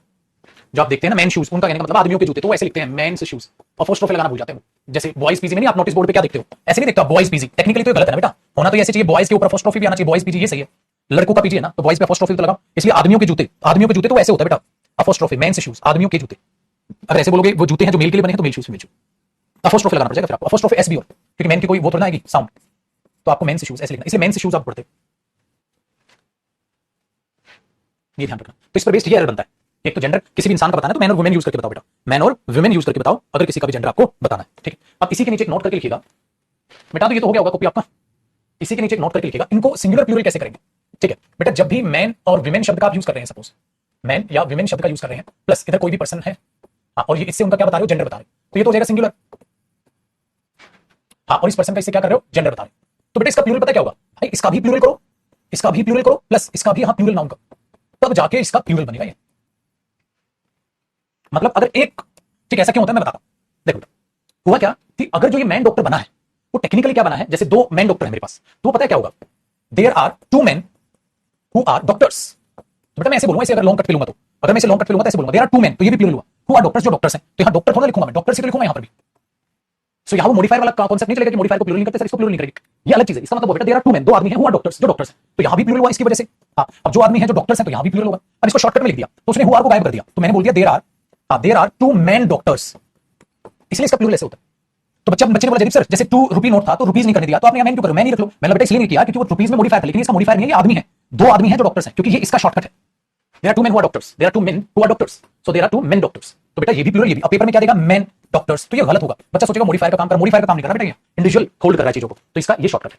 जो आप देखते हैं ना मैन शूज, उनका कहने का मतलब आदमियों के जूते, तो ऐसे लिखते हैं मेंस शूज, अपोस्ट्रोफी लगाना भूल जाते हैं। जैसे बॉयज पीजी में नहीं, आप नोटिस बोर्ड पे क्या देखते हो, ऐसे नहीं देखते आप बॉयज पीजी, टेक्निकली तो ये गलत है ना बेटा, होना तो ऐसे चाहिए बॉयज के ऊपर अपोस्ट्रोफी भी आना चाहिए, बॉयज पीजी ये सही है, लड़कों का पीजी है ना, तो बॉयज पे अपोस्ट्रोफी तो लगाओ। इसलिए आदमियों के जूते, आदमियों के जूते तो ऐसे होता है बेटा, अपोस्ट्रोफी मेंस शूज, आदमियों के जूते। अगर ऐसे बोलोगे वो जूते हैं जो मेल के लिए बने हैं तो male shoes female shoes, apostrophe लगाना पड़ेगा फिर आपको, अपोस्ट्रोफी एस भी, और क्योंकि मेन की कोई वो थोड़ी ना आएगी साउंड, तो आपको मेंस शूज ऐसे लिखना, इसलिए मेंस शूज आप पढ़ते, ये ध्यान रखना। तो इस पर बेस्ड ये एरर बनता है, एक तो जेंडर किसी भी इंसान का बताना है तो मैन और वुमेन यूज करके बताओ बेटा, मैन और वुमेन यूज करके बताओ अगर किसी का भी जेंडर आपको बताना है, ठीक है। अब इसी के नीचे एक नोट करके लिखिएगा बेटा, तो ये तो हो गया होगा कॉपी आपका, इसी के नीचे एक नोट करके लिखिएगा इनको सिंगुलर प्लूरल कैसे करेंगे, ठीक है बेटा। जब भी मैन और विमेन शब्द का आप यूज कर रहे हैं, सपोज मैन या विमेन शब्द का यूज कर रहे हैं, प्लस इधर कोई भी पर्सन है, हाँ, और ये इससे उनका क्या बता रहे हो, जेंडर बता रहे हो, तो ये तो हो जाएगा सिंगुलर, हाँ, और इस पर्सन का इससे क्या कर रहे हो, जेंडर बता रहे हो। तो बेटा इसका प्लूरल पता क्या होगा भाई, इसका भी प्लूरल करो, इसका भी प्लूरल करो, प्लस इसका भी, हाँ, प्लूरल नाउन का, तब जाके इसका प्लूरल बनेगा ये। मतलब अगर एक, ठीक है, ऐसा क्यों होता है मैं बताता हूं। देखो हुआ क्या कि अगर जो ये मैन डॉक्टर बना है वो टेक्निकली क्या बना है, जैसे दो मैन डॉक्टर है मेरे पास, तो पता है क्या होगा, there are two man who are doctors. तो बेटा मैं ऐसे बोलूंगा, ऐसे अगर लॉन्ग कट पे लूंगा, तो अगर मैं इसे लॉन्ग कट पे लूंगा तो ऐसे बोलूंगा देयर आर टू मैन, तो ये भी प्लूरल हुआ, हु आर डॉक्टर्स, जो डॉक्टर्स हैं, तो यहां डॉक्टर थोड़ा लिखूंगा मैं, डॉक्टर से लिखूंगा यहां पर भी। सो यहां वो मॉडिफायर वाला कॉन्सेप्ट नहीं चलेगा कि मॉडिफायर को प्लूरल नहीं करते सर, इसको प्लूरल नहीं करेंगे, ये अलग चीज है। इसका मतलब बेटा देयर आर टू मैन, दो आदमी हैं हु आर डॉक्टर्स, जो डॉक्टर्स हैं, तो यहां भी प्लूरल हुआ इसकी वजह से। हाँ, अब जो आदमी है जो डॉक्टर्स हैं तो यहां भी प्लूरल होगा। अब इसको शॉर्टकट में लिख दिया तो उसने हु आर को गायब कर दिया, तो मैंने बोल दिया देयर आर, हाँ, there are two man doctors, इसलिए इसका प्लूरल ऐसे होता है। तो बच्चा बच्चे ने बोला जयदीप सर जैसे ₹2 नोट था तो रुपीज नहीं करने दिया, तो आपने मैन क्यों करो, मैं नहीं रख लो। मैंने बेटा इसलिए नहीं किया क्योंकि वो रुपीज में मॉडिफायर था, लेकिन इसका मॉडिफायर नहीं है, ये आदमी है, दो आदमी हैं जो डॉक्टर्स हैं, क्योंकि ये इसका शॉर्टकट है। There are two man who are doctors, there are two men who are doctors, so there are two men doctors. तो बेटा ये भी प्लूरल, ये भी। अब पेपर में क्या देगा, मैन डॉक्टर्स, तो ये गलत होगा। बच्चा सोचेगा मॉडिफायर का काम कर, मॉडिफायर का काम नहीं कर रहा बेटा, ये इंडिविजुअल होल्ड कर रहा है चीजों को, तो इसका ये शॉर्टकट है।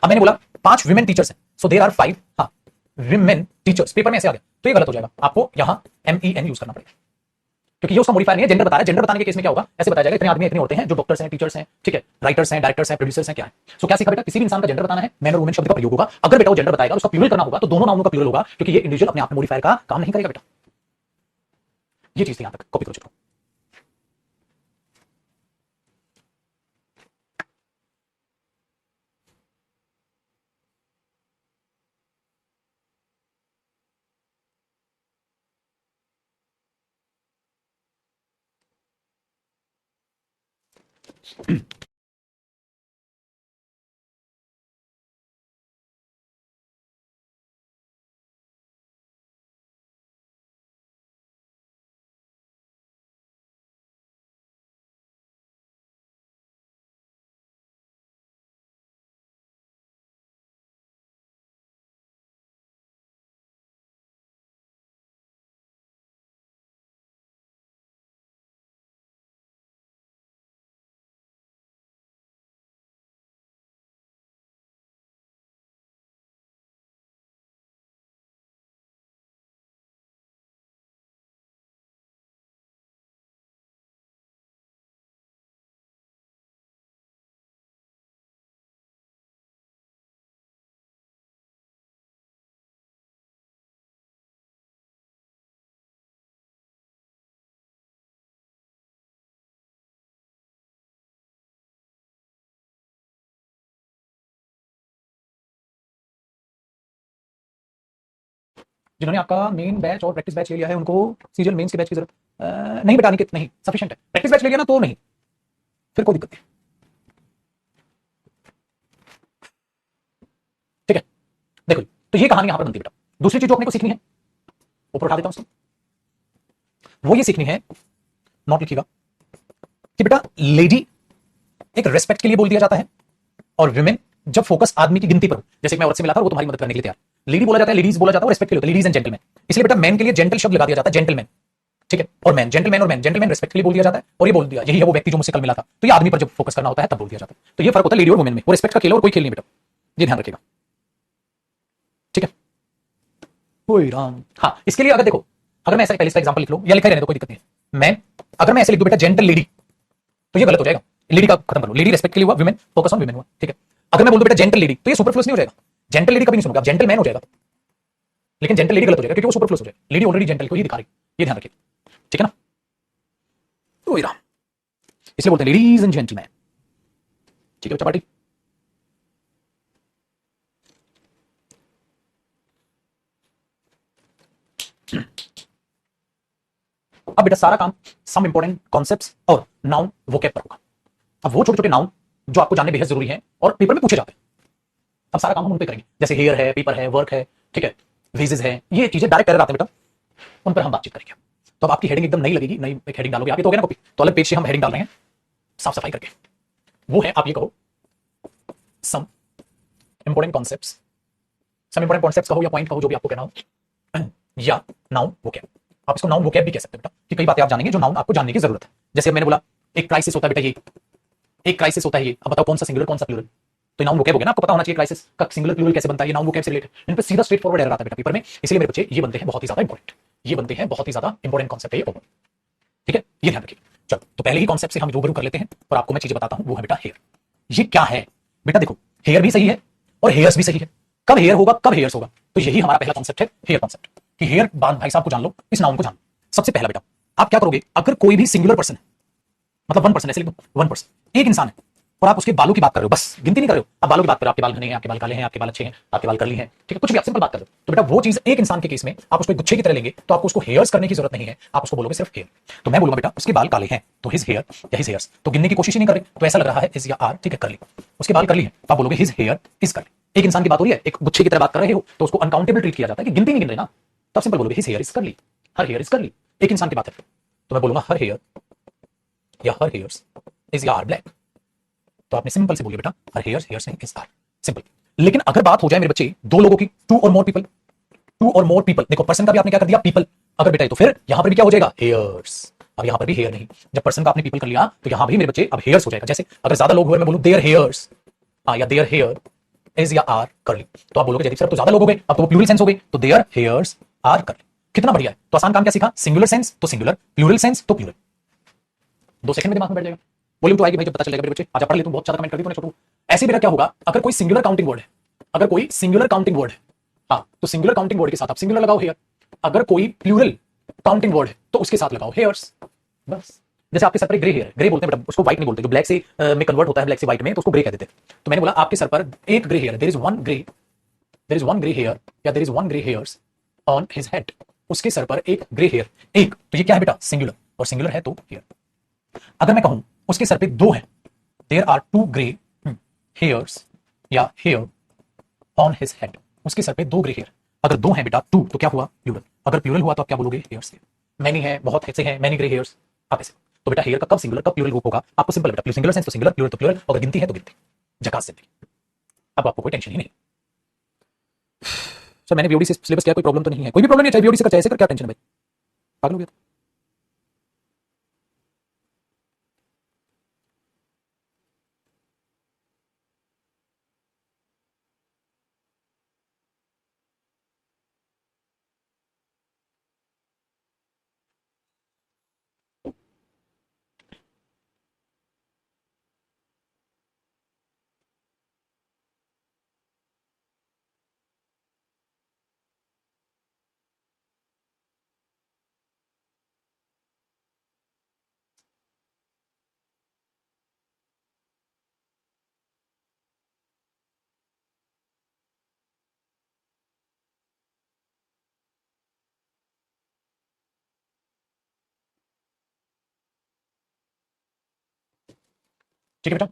अब मैंने बोला 5 विमेन टीचर्स हैं, सो देयर आर 5, हाँ, विमेन टीचर्स, पेपर में ऐसे आ गया तो ये गलत हो जाएगा, आपको यहां MEN यूज करना पड़ेगा, क्योंकि ये उसका मॉडिफायर नहीं है, जेंडर बता रहा है। जेंडर बताने के केस में क्या होगा, ऐसे बताया जाएगा इतने आदमी इतने होते हैं जो डॉक्टर्स हैं, टीचर्स हैं, ठीक है, राइटर्स हैं, डायरेक्टर्स हैं, प्रोड्यूसर्स हैं, क्या है। सो क्या सीखा बेटा, किसी भी इंसान का जेंडर बताना है, मैन और वुमेन शब्द का प्रयोग होगा। अगर बेटा वो जेंडर बताएगा उसका प्लूरल करना होगा तो दोनों नाउनों का प्लूरल होगा, क्योंकि ये इंडिविजुअल अपने आप में मॉडिफायर का काम नहीं करेगा बेटा। ये चीज यहां तक कॉपी करो चित्रों। जिन्होंने आपका मेन बैच और प्रैक्टिस बैच ले लिया है उनको सीरियल मेंस के बैच की जरूरत नहीं बेटा, अनिकेत नहीं, सफिशिएंट है। प्रैक्टिस बैच ले लिया ना तो नहीं, फिर कोई दिक्कत नहीं, ठीक है। देखो तो ये कहानी यहां पर बनती है बेटा। दूसरी चीज जो अपने को सीखनी है, ऊपर उठा देता हूं उसको, वो ये सीखनी है, नोट लिखिएगा कि बेटा लेडी एक रेस्पेक्ट के लिए बोल दिया जाता है और विमेन जब फोकस आदमी की गिनती पर हो, जैसे मैं औरत से मिला था वो तुम्हारी मदद करने के लिए तैयार, लेडी बोला जाता है, लेडीज बोला जाता है, रिस्पेक्ट के लिए होता है लेडीज एंड जेंटलमैन। इसलिए बेटा मैन के लिए जेंटल शब्द लगा दिया जाता है, जेंटलमैन, ठीक है, और मैन, जेंटलमैन और मैन, जेंटलमैन रिस्पेक्टफुली बोल दिया जाता है, और ये बोल दिया यही है वो व्यक्ति जो मुझसे कल मिला था, तो ये आदमी पर जब फोकस करना होता है तब बोल दिया जाता है। तो ये फर्क होता है लेडी और वुमेन में, वो रिस्पेक्ट का खेल और कोई खेल नहीं बेटा, ये ध्यान रखिएगा, ठीक है। कोई राम, हाँ इसके लिए अगर देखो, अगर मैं ऐसा पहले इसका एग्जांपल लिख लो या लिखा ही रहने दो, कोई दिक्कत नहीं है। मैं अगर मैं ऐसे लिख दूं बेटा जेंटल लेडी, तो ये गलत हो जाएगा, लेडी का खत्म करो, लेडी रिस्पेक्ट के लिए हुआ, विमेन फोकस ऑन विमेन हुआ, ठीक है। अगर मैं बोल दूं बेटा जेंटल लेडी, तो ये सुपरफ्लुअस नहीं हो जाएगा, जेंटल लेडी कभी नहीं सुनोगे आप, जेंटल मैन हो जाएगा, लेकिन जेंटल लेडी गलत हो जाएगा क्योंकि वो सुपरफ्लुअस हो जाएगा, लेडी ऑलरेडी जेंटल को ही दिखा रही, ये ध्यान रखिए, ठीक है ना। कोई राम, इसलिए बोलते हैं लेडीज एंड जेंटलमैन, ठीक है बच्चा पार्टी। अब बेटा सारा काम सम इंपॉर्टेंट कॉन्सेप्ट्स और नाउन वोकैब पर होगा। अब वो छोटे छोटे नाउन जो आपको जानने बेहद जरूरी हैं और पेपर में पूछे जाते हैं, अब सारा काम हम उन पे करेंगे, जैसे हेयर है, पेपर है, वर्क है, ठीक है, वेजेस है, ये चीजें डायरेक्ट एरर आते हैं बेटा, उन पर हम बातचीत करेंगे। तो अब आपकी हेडिंग एकदम नई लगेगी, नई एक हेडिंग डालोगे आप, ये तो हो गया ना कॉपी, तो अलग पेज से हम हेडिंग डाल रहे हैं साफ सफाई करके, वो है आप ये कहो some important concepts, some important concepts कहो या पॉइंट कहो, जो भी आपको कहना हो, या नाउन वोकैब, आप इसको नाउन वोकैब भी कह सकते हैं बेटा, कि कई बातें आप जानेंगे जो नाउन आपको जानने की जरूरत है। जैसे मैंने बोला एक क्राइसिस होता है बेटा, ये एक क्राइसिस होता है, ये अब बताओ कौन सा सिंगुलर कौन सा प्लूरल, तो नाउन वोकैब हो गया ना, आपको पता होना चाहिए क्राइसिस का सिंगुलर प्लूरल कैसे बनता है, ये नाउन वोकैब से रिलेटेड, इन पे सीधा स्ट्रेट फॉरवर्ड एरर आता है बेटा पेपर में, इसलिए मेरे बच्चे ये बनते हैं बहुत ही ज्यादा इंपॉर्टेंट, ये बनते हैं बहुत ही ज्यादा इंपॉर्टेंट कॉन्सेप्ट है ये ओवर, ठीक है, ये ध्यान रखिए। चलो तो पहले ही कॉन्सेप्ट से हम रूबरू कर लेते हैं और आपको मैं चीजें बताता हूं, वो है बेटा हेयर। ये क्या है बेटा, देखो हेयर भी सही है और हेयर्स भी सही है, कब हेयर होगा कब हेयर्स होगा, तो यही हमारा पहला कॉन्सेप्ट है हेयर कॉन्सेप्ट, कि हेयर बात भाई साहब को जान लो, इस नाउन को जान लो। सबसे पहला बेटा आप क्या करोगे, अगर कोई भी सिंगुलर पर्सन है, मतलब वन पर्सन, ऐसे लिख दो वन पर्सन, एक इंसान है, और आप उसके बालों की बात कर रहे हो, बस गिनती नहीं कर रहे हो, आप बालों की बात कर रहे हो, आपके बाल घने हैं, आपके बाल काले हैं, आपके बाल अच्छे हैं, आपके बाल कर्ली हैं, ठीक है, कुछ भी आप सिंपल बात कर रहे हो, तो बेटा वो चीज एक इंसान के केस में आप उसको गुच्छे की तरह लेंगे, तो आपको उसको हेयर्स करने की जरूरत नहीं है, आप उसको बोलोगे सिर्फ हेयर। तो मैं बोलूंगा बेटा उसके बाल काले हैं तो हिज हेयर या हिज हेयर्स, तो गिनने की कोशिश ही नहीं कर रहे, तो ऐसा लग रहा है हिज या आर, ठीक है, करली, उसके बाल करली है, तो आप बोलोगे हिज हेयर इज करली, एक इंसान की बात हो रही है, एक गुच्छे की तरह बात कर रहे हो, तो उसको अनकाउंटेबल ट्रीट किया जाता है कि गिनती नहीं गिन रहे ना, तब सिंपल बोलोगे हिज हेयर इज करली, हर हेयर इज करली, एक इंसान की बात है, तो मैं बोलूंगा हर हेयर या हर हेयर्स इज या आर ब्लैक, तो आपने सिंपल से बोलिए बेटा हर हेयर्स हेयर्स नहीं इज आर, सिंपल। लेकिन अगर बात हो जाए मेरे बच्चे दो लोगों की, टू और मोर पीपल, टू और मोर पीपल, देखो पर्सन का भी आपने क्या कर दिया पीपल, अगर बेटा तो फिर यहां पर भी क्या हो जाएगा हेयर्स, अब यहां पर भी हेयर नहीं, जब पर्सन का आपने पीपल कर लिया तो यहां भी मेरे बच्चे अब हेयर्स हो जाएगा, जैसे अगर ज्यादा लोग हुए मैं बोलूं देयर हेयर्स, हाँ, या देयर हेयर इज या आर करली, तो आप बोलोगे जयदीप सर तो ज्यादा लोग हो गए, अब तो वो प्लूरल सेंस हो गई, तो देयर हेयर्स आर करली, कितना बढ़िया है। तो आसान काम क्या सीखा, सिंगुलर सेंस तो सिंगुलर, प्लूरल सेंस तो प्लूरल, 2 सेकंड में दिमाग में बैठ जाएगा, वॉल्यूम तो आएगी भाई जब पता चलेगा मेरे बच्चे, आजा पढ़ ले, तुम बहुत ज्यादा कमेंट कर दी तूने छोटू। ऐसे बेटा क्या होगा, अगर कोई सिंगुलर काउंटिंग वर्ड है, अगर कोई सिंगुलर काउंटिंग वर्ड है, हाँ, तो सिंगुलर काउंटिंग वर्ड के साथ आप सिंगुलर लगाओ हेयर, अगर कोई प्लूरल काउंटिंग वर्ड है तो उसके साथ लगाओ हेयर्स, बस। जैसे आपके सर पर ग्रे हेयर, ग्रे बोलते हैं बेटा, उसको व्हाइट नहीं बोलते, जो ब्लैक से में कन्वर्ट होता है ब्लैक से व्हाइट में, तो उसको ग्रे कह देते हैं। तो मैंने बोला आपके सर पर एक grey hair, there is one grey, there is one grey hair या there is one grey hairs on his head, उसके सर पर एक ग्रे हेयर, एक, तो ये क्या है बेटा सिंगुलर, और सिंगुलर है तो हेयर। अगर मैं कहूं उसके सर पे दो है, there are two grey hairs या हेयर ऑन हिज हेड, उसके सर पे 2 ग्रे हेयर, अगर 2 हैं बेटा 2 तो क्या हुआ प्लूरल, अगर प्लूरल हुआ तो आप क्या बोलोगे हेयर्स से, मैनी है बहुत ऐसे हैं मैनी ग्रे हेयर्स, आप ऐसे, तो बेटा हेयर का कब सिंगुलर कब प्लूरल रूप होगा, आपको सिंपल बेटा सिंगुलर सेंस तो सिंगुलर, प्लूरल तो प्लूरल, अगर गिनती है तो गिनती, झकास जिंदगी, अब आपको कोई टेंशन ही नहीं। सर मैंने बीओडी से सिलेबस किया, कोई प्रॉब्लम तो नहीं है, कोई भी प्रॉब्लम नहीं है, चाहे बीओडी से कर चाहे ऐसे कर, क्या टेंशन है भाई, पागल हो गया। ठीक है बेटा,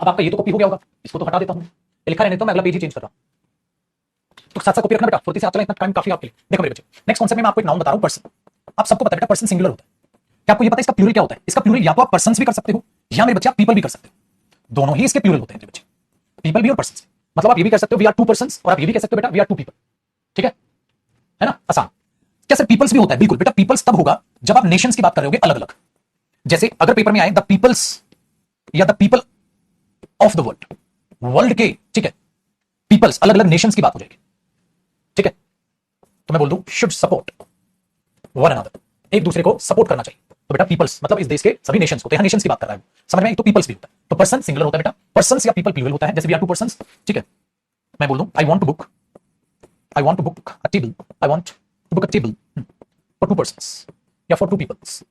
अब आपका ये तो कॉपी हो गया होगा, इसको तो हटा देता हूं, ये लिखा रहने तो मैं अगला पेज ही चेंज कर रहा हूं, तो साथ साथ कॉपी रखना बेटा, फुर्ती से हाथ चला, इतना टाइम काफी आपके लिए। देखो मेरे बच्चे नेक्स्ट कॉन्सेप्ट में मैं आपको एक नाउन बता रहा हूं पर्सन, आप सबको पता है बेटा पर्सन सिंगुलर होता है, क्या आपको ये पता है इसका प्लूरल क्या होता है? इसका प्लूरल या तो आप पर्सन्स भी कर सकते हो या मेरे बच्चे आप पीपल भी कर सकते हो। दोनों ही इसके प्लूरल होते हैं मेरे बच्चे, पीपल भी और पर्सन्स भी। मतलब आप ये भी कर सकते हो वी आर टू पर्सन्स, और आप ये भी कह सकते हो बेटा वी आर टू पीपल। ठीक है ना, आसान। क्या सर पीपल्स भी होता है? बिल्कुल बेटा, पीपल्स तब होगा जब आप नेशंस की बात कर रहे होगे अलग अलग। जैसे अगर पेपर में आए द पीपल्स या the people of the world, world के, ठीक है, पीपल्स अलग अलग नेशंस की बात हो जाएगी। ठीक है, तो मैं बोल दूं शुड सपोर्ट वन अनदर, एक दूसरे को सपोर्ट करना चाहिए। तो बेटा पीपल्स मतलब इस देश के सभी नेशंस को, तो यहां नेशंस की बात कर रहा है, समझ में आई? तो पीपल्स भी होता है। तो पर्सन सिंगुलर होता है बेटा, पर्सन्स या पीपल प्लूरल होता है, जैसे वी आर टू पर्सन्स। ठीक है, मैं बोल दूं I want to book a table, I want to book a table for two persons या for two peoples,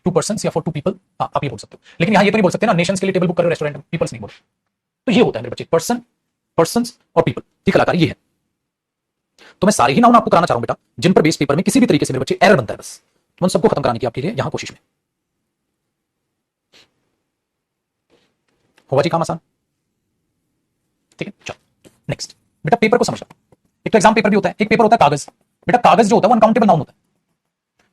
two persons या फॉर टू पीपल। आप ये बोल सकते हो, लेकिन यहां ये तो नहीं बोल सकते ना नेशंस के लिए टेबल बुक करो रेस्टोरेंट में, पीपल्स नहीं बोल। तो ये होता है मेरे बच्चे पर्सन, पर्सन्स और पीपल। ठीक कलाकार ये है। तो मैं सारे ही नाउन आपको कराना चाह रहा हूं बेटा जिन पर बेस पेपर में किसी भी तरीके से मेरे बच्चे एरर बनता है, बस उन सबको खत्म कराने की आपके लिए यहां कोशिश में होगा जी काम आसान। ठीक है, चलो नेक्स्ट बेटा पेपर को समझना। एक तो एग्जाम पेपर भी होता है, एक पेपर होता है कागज। बेटा कागज जो होता है वो अनकाउंटेबल नाउन होता है,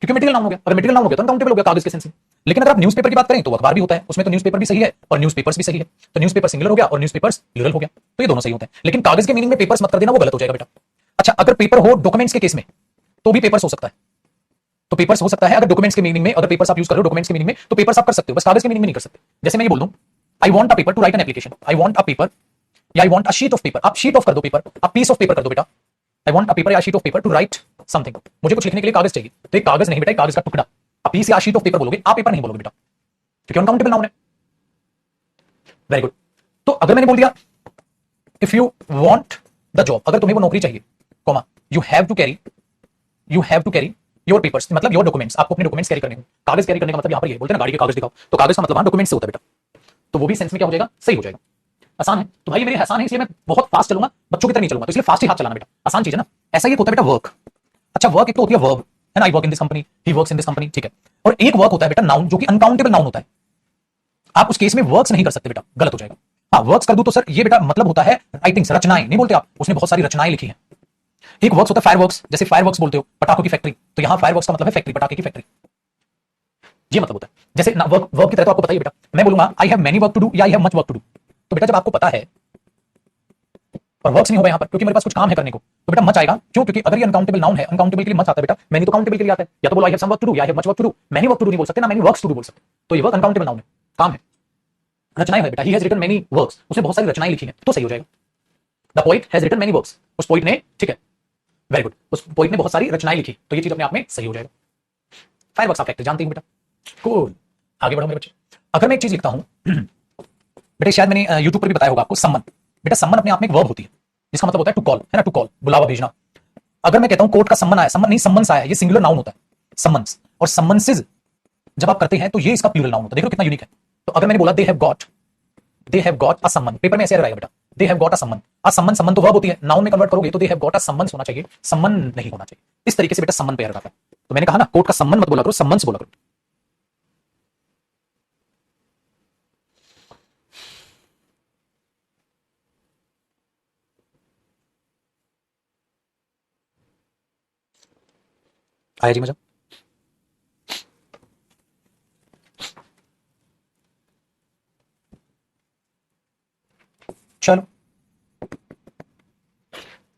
क्योंकि मटेरियल नाउन हो गया। अगर मटेरियल नाउन हो गया तो अनकाउंटेबल हो गया कागज के सेंस में। लेकिन अगर आप न्यूज़पेपर की बात करें तो अखबार भी होता है, उसमें तो न्यूज़पेपर भी सही है और न्यूज़पेपर्स भी सही है। तो न्यूज़पेपर सिंगुलर हो गया और न्यूज़पेपर्स प्लूरल हो गया, तो ये दोनों सही होते हैं। लेकिन कागज के मीनिंग में पेपर्स मत कर देना, वो गलत हो जाएगा बेटा। अच्छा, अगर पेपर हो डॉक्यूमेंट्स के केस में तो भी पेपर्स हो सकता है, तो पेपर्स हो सकता है अगर डॉक्यूमेंट्स के मीनिंग में, अगर पेपर्स आप यूज कर रहे हो डॉक्यूमेंट्स के मीनिंग में तो पेपर्स आप कर सकते हो, बस कागज के मीनिंग में नहीं कर सकते। जैसे मैं ये बोल दूं I want a paper to write an application, I want a paper या I want a sheet of paper, आप शीट ऑफ कर दो पेपर, आप पीस ऑफ पेपर कर दो बेटा। आई वांट अ पेपर या sheet of paper to right something, मुझे कुछ लिखने के लिए कागज चाहिए, तो एक कागज नहीं बेटा, एक कागज का टुकड़ा। आप पीस या शीट ऑफ पेपर बोलोगे, आप पेपर नहीं बोलोगे बेटा, क्योंकि अनकाउंटेबल नाउन है। Very good. तो अगर मैंने बोल दिया if you want the job, अगर तुम्हें वो नौकरी चाहिए, comma you have to carry your papers, मतलब योर डॉक्यूमेंट्स, आपको अपने डॉक्यूमेंट्स कैरी करने होंगे। कागज कैरी करने का मतलब यहां पर ये बोलते हैं ना गाड़ी के कागज दिखाओ, तो कागज का मतलब डॉक्यूमेंट्स से होता है बेटा, तो वो भी सेंस में क्या हो जाएगा, सही हो जाएगा। आसान है तो भाई, मेरे आसान है इसलिए मैं बहुत फास्ट चलूंगा, बच्चों की तरह नहीं चलूंगा, तो इसलिए फास्ट ही हाथ चलाना बेटा, आसान चीज है ना। ऐसा ही होता है बेटा वर्क। अच्छा, वर्क एक तो होती है वर्ब, है ना, I work in this company, he works in this company, ठीक है। और एक वर्क होता है बेटा नाउन, जो कि अनकाउंटेबल नाउन होता है। आप उस केस में वर्क्स नहीं कर सकते बेटा, गलत हो जाएगा। हाँ, वर्क्स कर दूं तो सर ये बेटा मतलब होता है राइटिंग्स, रचनाएं नहीं बोलते आप, उसने बहुत सारी रचनाएं लिखी हैं। एक वर्क्स होता है फायरवर्क्स, जैसे फायरवर्क्स बोलते हो पटाखों की फैक्ट्री, तो यहां फायरवर्क्स का मतलब है फैक्ट्री, पटाखे की फैक्ट्री, ये मतलब होता है। जैसे ना वर्क, वर्क की तरह तो आपको पता ही बेटा, मैं बोलूंगा I have many work to do या I have much work to do, तो बेटा जब आपको पता है और वर्क्स नहीं होगा यहाँ पर क्योंकि मेरे पास कुछ काम है करने को, तो बेटा मच आएगा। क्यों? क्योंकि अगर ये अनकाउंटेबल नाउन है, अनकाउंटेबल के लिए मच आता है बेटा, मैनी तो काउंटेबल के लिए आता है। या तो बोलो I have some work to do या I have much work to do, many work to do नहीं बोल सकते ना, मैनी वर्क्स टू डू बोल सकते, तो ये वर्क अनकाउंटेबल नाउन है, काम है, रचनाएं है बेटा। He has written many works, उसने बहुत सारी रचनाएं लिखी हैं, तो सही हो जाएगा। The poet has written many works, उस पोइट ने, ठीक है, वेरी गुड, उस पोइट ने बहुत सारी रचनाएं लिखी, तो ये चीज अपने आप में सही हो जाएगा। फायरवर्क्स आप फैक्ट्री जानते हैं बेटा, कूल। आगे बढ़ो मेरे बच्चे। अगर मैं एक चीज लिखता हूं बेटा, शायद मैंने यूट्यूब पर भी बताया होगा आपको, सम्मन। बेटा सम्मन अपने आप में एक वर्ब होती है, जिसका मतलब होता है टू कॉल, है ना, टू कॉल, बुलावा भेजना। अगर मैं कहता हूं कोर्ट का सम्मन आया, सम्मन नहीं सम्मन्स आया, ये सिंगुलर नाउन होता है सम्मन्स, और सम्मन्सेस जब आप करते हैं तो ये इसका प्लूरल नाउन होता है। देखो कितना यूनिक है। तो अगर मैंने बोला दे हैव गॉट अ सम्मन, पेपर में ऐसे रहेगा बेटा, दे हैव गॉट अ सम्मन। अ सम्मन, सम्मन तो वर्ब होती है, नाउन में कन्वर्ट करोगे तो they have got a summons होना चाहिए, सम्मन नहीं होना चाहिए। इस तरीके से बेटा सम्मन पे आता है। तो मैंने कहा ना कोर्ट का सम्मन मत बोला करो, सम्मन्स बोला करो। आया जी मजा? चलो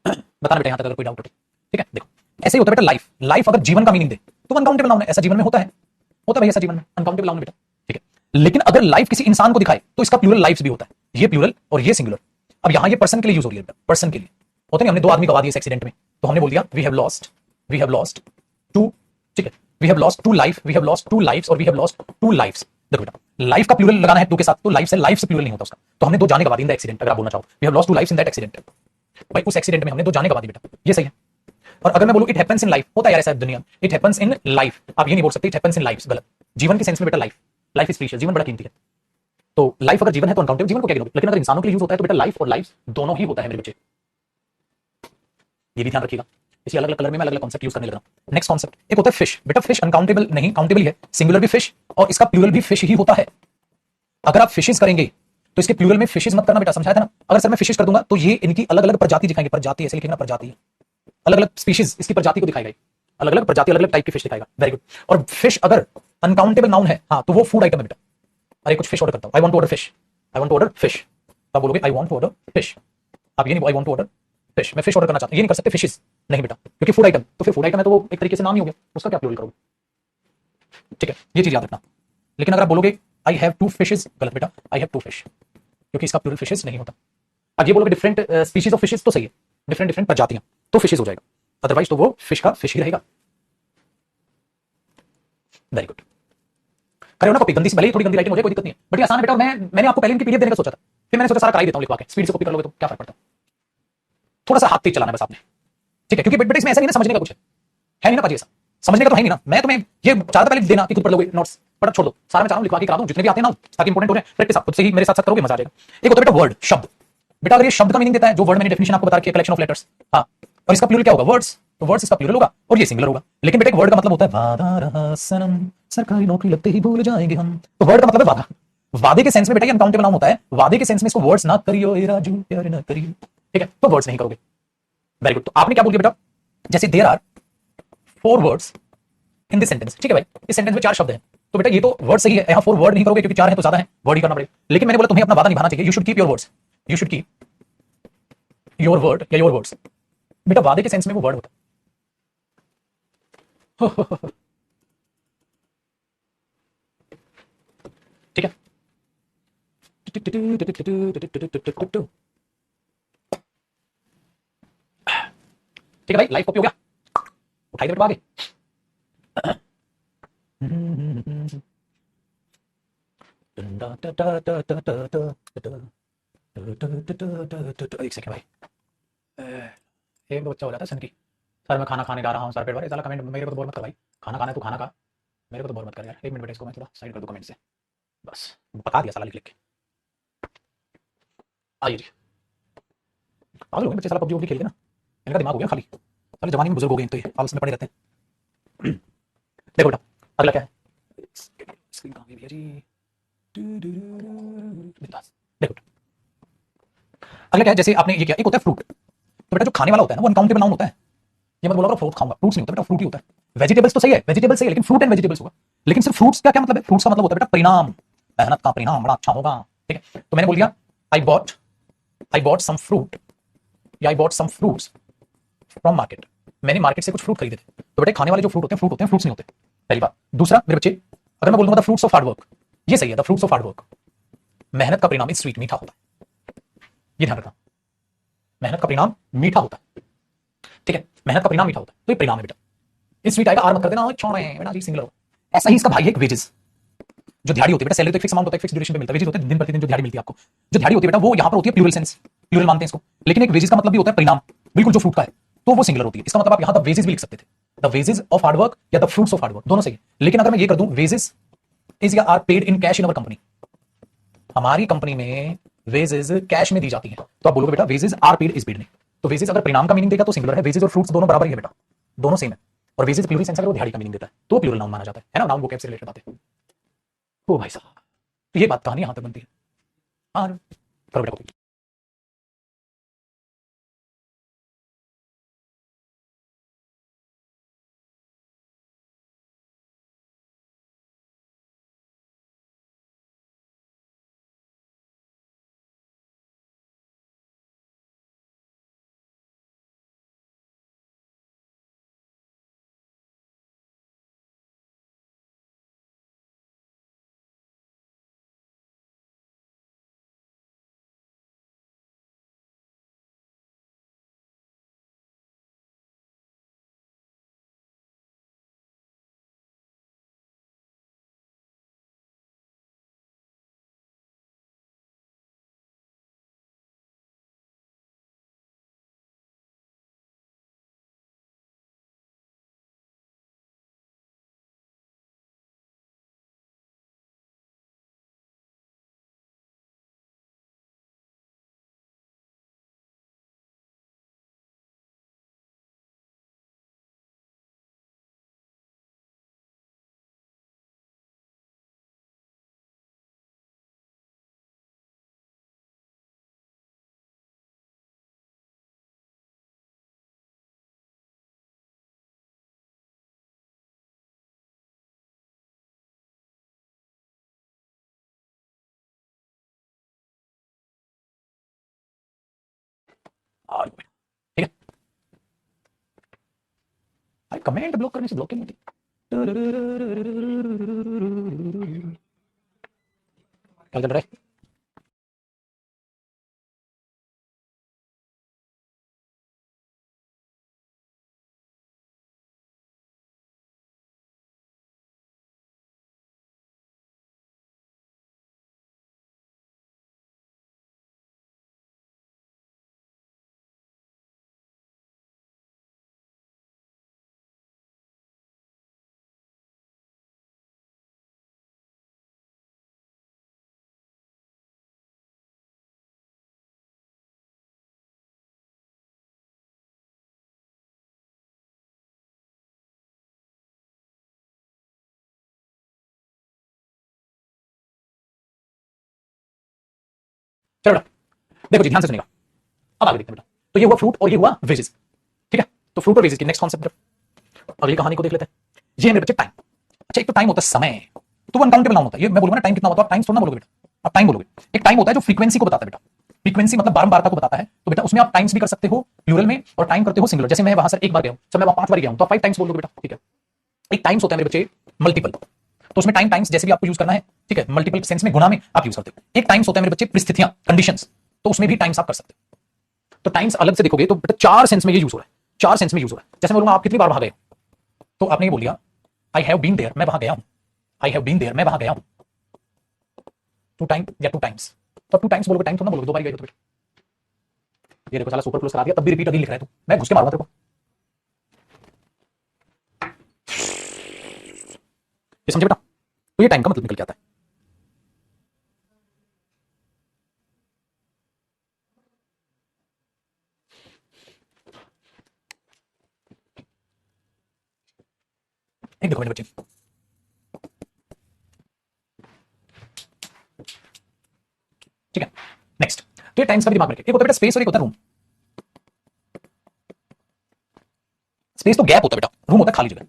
बताना बेटा यहां तक अगर कोई डाउट हो तो। ठीक है, देखो ऐसे ही होता है बेटा लाइफ। लाइफ अगर जीवन का मीनिंग दे तो अनकाउंटेबल नाउन है, ऐसा जीवन में होता है, होता है भाई ऐसा जीवन में, अनकाउंटेबल नाउन है बेटा। ठीक है, लेकिन अगर लाइफ किसी इंसान को दिखाए तो इसका प्लूरल लाइफ्स भी होता है, ये प्लूरल और ये सिंगुलर। अब यहां ये पर्सन के लिए यूज हो रही है बेटा, पर्सन के लिए होता नहीं, हमने दो आदमी गवा दिए इस एक्सीडेंट में, तो हमने बोल दिया वी हैव लॉस्ट टू, ठीक है, we have lost two life, we have lost two lifes और we have lost two lifes. देखो बेटा लाइफ का प्लूरल लगाना है टू के साथ, तो लाइफ से लाइफ से प्लूरल नहीं होता उसका, तो हमने दो जाने गवा दी इन द एक्सीडेंट। अगर आप बोलना चाहो we have lost two lifes in that accident, भाई उस एक्सीडेंट में हमने दो जाने गवा दी बेटा, ये सही है। और अगर मैं बोलूं इट हैपेंस इन लाइफ, होता है यार ऐसा दुनिया, इट हैपेंस इन लाइफ, आप ये नहीं बोल सकते इट हैपेंस इन लाइफ, गलत। जीवन के सेंस में बेटा लाइफ, लाइफ इज प्रीशियस, जीवन बड़ा कीमती है। तो लाइफ अगर जीवन है तो अनकाउंटेबल जीवन को क्या गिनोगे, लेकिन अगर इंसानों के लिए यूज होता है तो बेटा लाइफ और लाइफ दोनों ही होता है मेरे बच्चे, ये भी ध्यान रखिएगा। इसलिए अलग अलग कलर में मैं अलग अलग कॉन्सेप्ट यूज करने लगा। नेक्स्ट कॉन्सेप्ट एक होता है फिश। बेटा फिश अनकाउंटेबल नहीं, काउंटेबल ही है, सिंगुलर भी फिश और इसका प्लूरल भी फिश ही होता है। अगर आप फिशेस करेंगे तो इसके प्लूरल में फिशेस मत करना बेटा, समझाया था ना। अगर सर मैं फिशेस कर दूंगा तो ये इनकी अलग अलग प्रजाति दिखाएंगे, प्रजाति ऐसे लिखेंगे ना, प्रजाति, अलग अलग स्पीशीज इसकी प्रजाति को दिखाएगा, अलग अलग प्रजाति, अलग अलग टाइप की फिश दिखाएगा। Very good. और फिश अगर अनकाउंटेबल नाउन है, हाँ, तो वो फूड आइटम है बेटा। अरे कुछ फिश ऑर्डर करता हूं, I want to order fish, I want to order fish, तो आप बोलोगे I want to order fish. आप ये नहीं I want to order fish, मैं फिश ऑर्डर करना चाहता हूं, ये नहीं कर सकते फिशेस, नहीं बेटा, क्योंकि फूड आइटम, तो फिर फूड आइटम है तो वो एक तरीके से नाम ही हो गया, उसका क्या प्लूरल करोगे? ठीक है, ये चीज याद रखना। लेकिन अगर आप बोलोगे आई हैव टू फिशेस, गलत बेटा, आई हैव टू फिश, क्योंकि इसका प्लूरल फिशेस नहीं होता। अब ये बोलोगे डिफरेंट स्पीशीज ऑफ फिशेस, तो सही है, डिफरेंट डिफरेंट प्रजातियां, तो फिशेस हो जाएगा, अदरवाइज तो वो फिश का फिश ही रहेगा। वेरी गुड, करे हो ना कॉपी, गंदी सी, भले ही थोड़ी गंदी राइटिंग हो जाए, कोई दिक्कत नहीं है, बट ये आसान है बेटा। और मैंने आपको पहले इनकी पीडीएफ देने का सोचा था, फिर मैंने सोचा सारा करा ही देता हूं लिखवा के, स्पीड से कॉपी कर लोगे तो क्या फर्क पड़ता है, थोड़ा सा हाथ तेज चलाना है बस आपने। ठीक है, क्योंकि बेटा इसमें ऐसा नहीं ना समझने का कुछ है नहीं ना पाजी, ऐसा समझने का तो है नहीं ना। मैं तुम्हें ये चाहता पहले देना कि खुद पढ़ लोगे नोट्स, बट छोड़ दो, सारा मैं चाहूँ लिखवा के करा दूं जितने भी आते हैं ना, ताकि इंपॉर्टेंट हो जाए, प्रैक्टिस आप खुद से ही मेरे साथ साथ करोगे, मजा आ जाएगा। एक होता है बेटा वर्ड, शब्द, बेटा अगर ये शब्द का मीनिंग देता है, जो वर्ड मैंने डेफिनेशन आपको बता रखी है, कलेक्शन ऑफ लेटर्स, हाँ, और इसका प्लूरल क्या होगा, वर्ड्स, तो वर्ड्स इसका प्लूरल होगा और ये सिंगुलर होगा। लेकिन बेटा एक वर्ड का मतलब होता है वादा रहा सनम, सरकारी नौकरी लगते ही भूल जाएंगे हम, तो वर्ड का मतलब है वादा। वादे के सेंस में बेटा ये अनकाउंटेबल नाउन होता है, वादे के सेंस में इसको वर्ड्स ना करियो ए राजू प्यार ना करियो, ठीक है, तो वर्ड्स नहीं करोगे। वेरी गुड, तो आपने क्या बोल दिया बेटा, जैसे there are 4 words in this sentence, ठीक है भाई, इस सेंटेंस में 4 शब्द हैं, तो बेटा ये तो वर्ड सही है, यहाँ 4 वर्ड नहीं करोगे क्योंकि 4 है तो ज्यादा है, वर्ड ही करना पड़ेगा। लेकिन मैंने बोला तुम्हें अपना वादा निभाना चाहिए, you should keep your words, you should keep your word या योर वर्ड्स, बेटा वादे के सेंस में वो वर्ड होता है। ठीक है, ठीक है भाई, लाइफ कॉपी हो गया, उठाई दे बेटा आगे। एक सेकंड भाई, एक दो बच्चा हो जाता है सन की, सर मैं खाना खाने जा रहा हूँ सर, पेट भरे, साला कमेंट मेरे को तो बोर मत कर भाई, खाना खाना है तो खाना खा, मेरे को तो बोर मत कर यार। 1 मिनट बेटा, इसको मैं थोड़ा साइड कर दूं कमेंट से, बस बता दिया साला लिख लिख के। आइए जी, पागल हो गए बच्चे, साला पबजी वबजी खेल के ना, इनका दिमाग हो गया खाली, साले जवानी में बुजुर्ग हो गए, तो ये आलस में पड़े रहते हैं। देखो बेटा अगला क्या है, स्क्रीन कहाँ गई भैया जी, बिंदास। देखो अगला क्या है, जैसे आपने ये किया, एक होता है फ्रूट, तो बेटा जो खाने वाला होता है ना वो अनकाउंटेबल नाउन होता है, ये मत बोला करो फ्रूट खाऊंगा, फ्रूट्स नहीं होता बेटा, फ्रूट ही होता है। वेजिटेबल्स तो सही है, वेजिटेबल्स सही है, लेकिन फ्रूट एंड वेजिटेबल्स होगा। लेकिन सिर्फ फ्रूट्स का क्या मतलब है, फ्रूट्स का मतलब होता है बेटा परिणाम, मेहनत का परिणाम बड़ा अच्छा होगा, ठीक है। तो मैंने बोल दिया आई बॉट सम फ्रूट, या I bought some fruits from market, मैंने मार्केट से कुछ फ्रूट खरीदे थे। तो बेटे खाने वाले जो फ्रूट होते हैं फ्रूट होते हैं, फ्रूट्स नहीं होते, पहली बात। दूसरा मेरे बच्चे, अगर मैं बोल दूंगा the fruits of hard work, ये सही है, the fruits of hard work, मेहनत का परिणाम इज स्वीट, मीठा होता है, ये ध्यान रखना, मेहनत का परिणाम मीठा होता है, ठीक है, मेहनत का परिणाम मीठा होता है, तो ये परिणाम है बेटा। इस स्वीट आएगा, आर मत कर देना छोड़े बेटा जी, सिंगलर हो। ऐसा ही इसका भाई एक वेजेस, जो दिहाड़ी होती है बेटा, सैलरी तो एक फिक्स अमाउंट होता है, फिक्स ड्यूरेशन पे मिलता है, वेजेस होते हैं दिन प्रतिदिन जो दिहाड़ी मिलती है आपको, जो दिहाड़ी होती है बेटा वो यहाँ पर होती है प्लूरल सेंस, प्लूरल मानते हैं इसको। लेकिन एक वेजेस का मतलब भी होता है परिणाम, बिल्कुल जो फ्रूट का है, तो वो सिंगलर होती है, इसका मतलब आप यहाँ द वेजेस भी लिख सकते थे, the wages of hard work या the fruits of hard work, दोनों सही है। लेकिन अगर मैं ये कर दूं वेजेस इज या are paid in cash in our company, हमारी कंपनी में वेजेस कैश में दी जाती है, तो आप बोलोगे बेटा wages are paid is paid नहीं, तो वेजेस अगर परिणाम का मीनिंग देगा तो सिंगुलर है, वेजेस और फ्रूट्स दोनों बराबर ही है बेटा, दोनों सेम है। और वेजेस प्लूरल सेंस अगर वो दिहाड़ी का मीनिंग देता है तो प्लूरल नाउन माना जाता है ना, नाउन वोकैब से रिलेटेड बातें। ओ भाई साहब, तो ये बात कहानी यहां तक बनती है। हाँ करो बेटा। और ठीक है, भाई कमेंट ब्लॉक करने से ब्लॉक नहीं होती। क्या चल रहा है? चलो बेटा, देखो जी ध्यान से सुनिएगा। अब आगे देखते हैं बेटा। तो ये हुआ फ्रूट और ये हुआ वेजेस। ठीक है, तो फ्रूट और वेजेस की नेक्स्ट कॉन्सेप्ट, अगली कहानी को देख लेते हैं। ये है मेरे बच्चे टाइम। अच्छा, एक तो टाइम होता है समय, तो वो अनकाउंटेबल नाउन होता है। ये मैं बोलूंगा ना टाइम कितना होता है, आप टाइम थोड़ा ना बोलोगे बेटा, आप टाइम बोलोगे। एक टाइम होता है जो फ्रीक्वेंसी को बताता है बेटा। फ्रीक्वेंसी मतलब बारंबारता को बताता है। तो बेटा उसमें आप टाइम्स भी कर सकते हो प्लूरल में और टाइम करते हो सिंगुलर। जैसे मैं वहां सर एक बार गया हूं, सर मैं वहां 5 बार गया हूं, तो आप 5 टाइम्स बोलोगे बेटा। ठीक है, एक टाइम्स होता है मेरे बच्चे मल्टीपल, तो उसमें टाइम टाइम्स जैसे भी आपको यूज करना है। ठीक है, मल्टीपल सेंस में गुणा में आप यूज करते हो। एक टाइम्स होता है मेरे बच्चे परिस्थितियां, कंडीशंस, तो उसमें भी टाइम्स आप कर सकते हो। तो टाइम्स अलग से देखोगे तो बेटा 4 सेंस में ये यूज हो रहा है, 4 सेंस में यूज हो रहा है। जैसे मैं बोलूंगा आप कितनी बार वहां गए, तो आपने ये बोल दिया आई हैव बीन देयर, मैं वहां गया हूं। आई हैव बीन देयर, मैं वहां गया हूं 2 टाइम या 2 टाइम्स। तो 2 टाइम्स बोलोगे, टाइम तो ना बोलोगे, 2 बार गए हो तो बेटा। ये देखो साला सुपर क्लोज करा दिया, तब भी रिपीट अगेन लिख रहा है तू, मैं घुस के मारूंगा तेरे को। ये समझे बेटा? तो ये टाइम का मतलब निकल के आता है। एक देखो मेरे बच्चे, ठीक है, नेक्स्ट। तो ये टाइम्स का भी दिमाग में रखे। एक होता है बेटा स्पेस और एक होता है रूम। स्पेस तो गैप होता है बेटा, रूम होता है खाली जगह।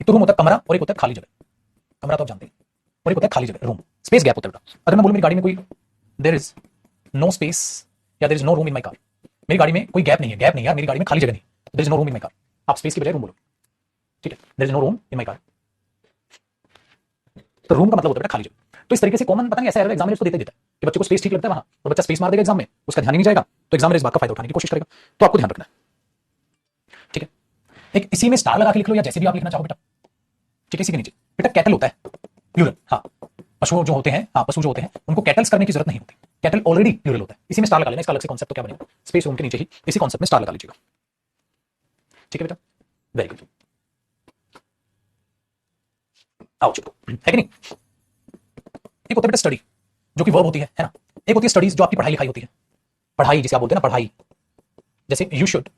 एक तो रूम होता है कमरा और एक होता है खाली जगह। कमरा तो आप जानते हैं, और एक होता है खाली जगह, रूम। स्पेस गैप होता है बेटा। अगर मैं बोलूं मेरी गाड़ी में कोई देयर इज नो स्पेस या there is no room in my car, मेरी गाड़ी में कोई गैप नहीं है, गैप नहीं यार, मेरी गाड़ी में खाली जगह नहीं, there is no room in my car, आप स्पेस की बजाय रूम बोलो। ठीक है, there is no room in my car, तो रूम का मतलब होता है बेटा खाली जगह। तो इस तरीके से कॉमन पता नहीं ऐसा एग्जामिनर को देते देता है कि बच्चे को स्पेस ठीक लगता है वहां, और बच्चा स्पेस मार देगा एग्जाम में, उसका ध्यान ही नहीं जाएगा, तो एग्जामिनर इस बात का फायदा उठाने की कोशिश करेगा। तो आपको ध्यान रखना है। ठीक है, एक इसी में स्टार लगा के लिख लो या जैसे भी आप लिखना चाहो बेटा। ठीक है, इसी के नीचे बेटा कैटल होता है प्लूरल। हाँ, पशु जो होते हैं, हाँ पशु जो होते हैं उनको कैटल्स करने की जरूरत नहीं होती, कैटल ऑलरेडी प्लूरल होता है। इसी में स्टार लगा लेना, इसका अलग से कॉन्सेप्ट तो क्या बनेगा, स्पेस रूम के नीचे ही इसी कॉन्सेप्ट में स्टार लगा लीजिएगा। ठीक है बेटा, वेरी गुड। आओ चलो, है कि नहीं? एक होता है बेटा स्टडी, जो कि वर्ब होती है ना। एक होती है स्टडीज, जो आपकी पढ़ाई लिखाई होती है, पढ़ाई जिसे आप बोलते हैं ना, पढ़ाई। जैसे you should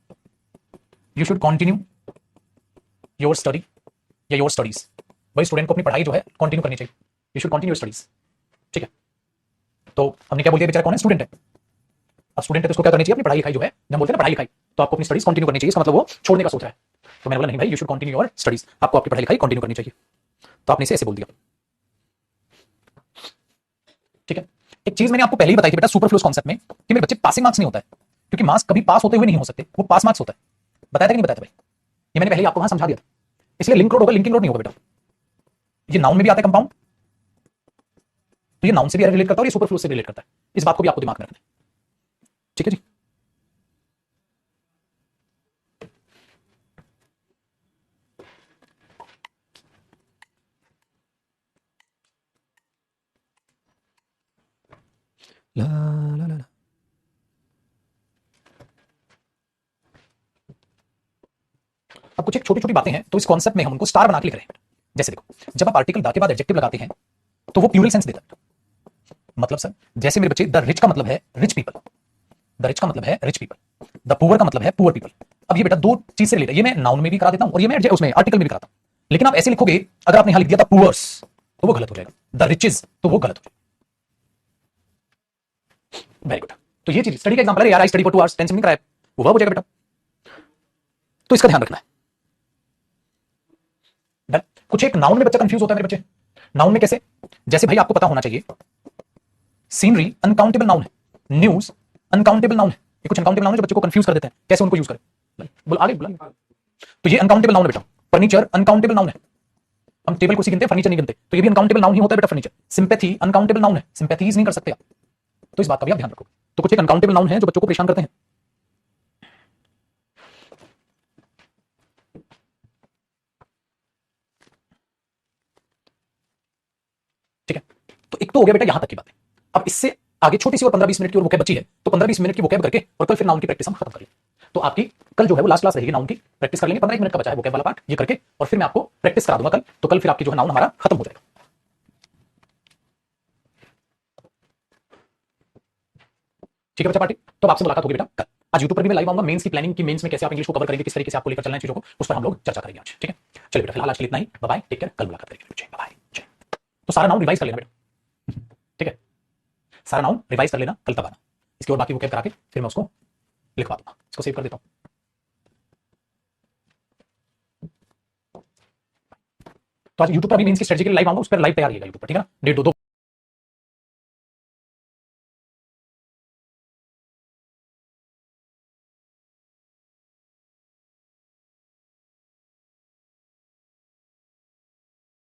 continue your study या योर स्टडीज। वही स्टूडेंट को अपनी पढ़ाई जो है कंटिन्यू करनी चाहिए, you should continue your studies. ठीक है, तो हमने क्या बोल दिया, बेचारा कौन है, स्टूडेंट है। अब स्टूडेंट है तो उसको क्या करनी चाहिए, अपनी पढ़ाई लिखाई जो है, जब बोलते हैं ना पढ़ाई लिखाई, तो आपको अपनी स्टडीज कंटिन्यू करनी चाहिए। इसका मतलब वो छोड़ने का सोच रहा है। तो मैंने बोला नहीं भाई, you should continue your studies, आपको आपकी पढ़ाई लिखाई कंटिन्यू करनी चाहिए। तो आपने इसे ऐसे बोल दिया। ठीक है, एक चीज मैंने आपको पहले ही बताई थी बेटा सुपरफ्लूस कॉन्सेप्ट में, कि मेरे बच्चे पासिंग मार्क्स नहीं होता है, क्योंकि मार्क्स कभी पास होते हुए नहीं हो सकते, वो पास मार्क्स होता है। बताया था कि नहीं बताया था भाई? ये मैंने पहले ही आपको वहां समझा दिया था। इसलिए लिंक रोड होगा, लिंकिंग रोड नहीं होगा बेटा। ये नाउन में भी आता है कंपाउंड, तो ये नाउन से भी रिलेट करता है और ये सुपरफ्लूस से रिलेट करता है। इस बात को भी आपको दिमाग में रखना है। ठीक है जी, ला ला ला ला। अब कुछ एक छोटी छोटी बातें हैं, तो इस कॉन्सेप्ट में हम उनको स्टार बना के लिख रहे हैं। जैसे देखो, जब आप आर्टिकल द के बाद एडजेक्टिव लगाते हैं तो वो प्लूरल सेंस देता है। मतलब सर, जैसे मेरे बच्चे द रिच का मतलब है रिच पीपल, द रिच का मतलब है रिच पीपल, द पुअर का मतलब है पुअर पीपल। अब ये बेटा दो चीज से रिलेटेड, ये मैं नाउन में भी करा देता हूं और ये मैं उसमें आर्टिकल में भी कराता हूं। लेकिन आप ऐसे लिखोगे, अगर आपने यहां लिख दिया था पुअर्स, तो वो गलत हो जाएगा, द रिचेज तो वो गलत हो जाएगा। Very good. तो ये चीज स्टडी का एग्जांपल है यार, I study for 2 hours, tension नहीं कराया, वो वर्ब हो जाएगा बेटा। तो इसका ध्यान रखना है। डन। कुछ एक नाउन में बच्चा कंफ्यूज होता है मेरे बच्चे। नाउन में कैसे? जैसे भाई आपको पता होना चाहिए, सीनरी अनकाउंटेबल नाउन है, न्यूज अनकाउंटेबल नाउन है, ये कुछ अनकाउंटेबल नाउन है जो बच्चों को कंफ्यूज कर देते हैं, कैसे उनको यूज करें। बोल आगे बोला। तो ये अनकाउंटेबल नाउन है बेटा। फर्नीचर अनकाउंटेबल नाउन है, हम टेबल कुर्सी गिनते हैं, फर्नीचर नहीं गिनते, तो ये भी अनकाउंटेबल नाउन ही होता है बेटा फर्नीचर। सिंपैथी अनकाउंटेबल नाउन है, सिंपैथीज नहीं कर सकते आप, तो इस बात का भी आप ध्यान रखो। तो कुछ एक अनकाउंटेबल नाउन है जो बच्चों को परेशान करते हैं। ठीक है, तो एक तो हो गया बेटा यहां तक की बात है। अब इससे आगे छोटी सी और 15-20 मिनट की और वोकैब बची है, तो 15-20 मिनट की वोकैब करके और कल फिर नाउन की प्रैक्टिस हम खत्म कर लेंगे। तो आपकी कल जो है वो लास्ट क्लास रहेगी, नाउन की प्रैक्टिस कर लेंगे। 15 मिनट का बचा है वोकैब वाला पार्ट, ये करके और फिर मैं आपको प्रैक्टिस करा दूंगा कल। तो कल फिर आपकी जो है नाउन हमारा खत्म हो जाएगा। ठीक है बच्चा पार्टी, तो आपसे मुलाकात होगी बेटा कल। आज यूट्यूब पर भी मैं लाइव आऊंगा, मेंस की प्लानिंग की, मेंस में कैसे आप इंग्लिश को कवर करेंगे, किस तरीके से आपको लेकर चलना है चीजों को, उस पर हम लोग चर्चा करेंगे आज। ठीक है, चलिए बेटा फिलहाल आज के लिए इतना ही, बाय बाय, टेक केयर, कल मुलाकात करेंगे। Bye bye. तो सारा नाउन रिवाइज कर लेना बेटा, ठीक है, सारा नाउन रिवाइज कर लेना, कल तब आना। इसकी और बाकी वोकैब करा के फिर मैं उसको लिखवा दूंगा। इसको सेव कर देता हूं। तो आज यूट्यूब पर भी मेंस की स्ट्रेटजी के लिए लाइव आऊंगा, उस पर लाइव तैयार रहिएगा यूट्यूब पर, ठीक है ना, 1:30-2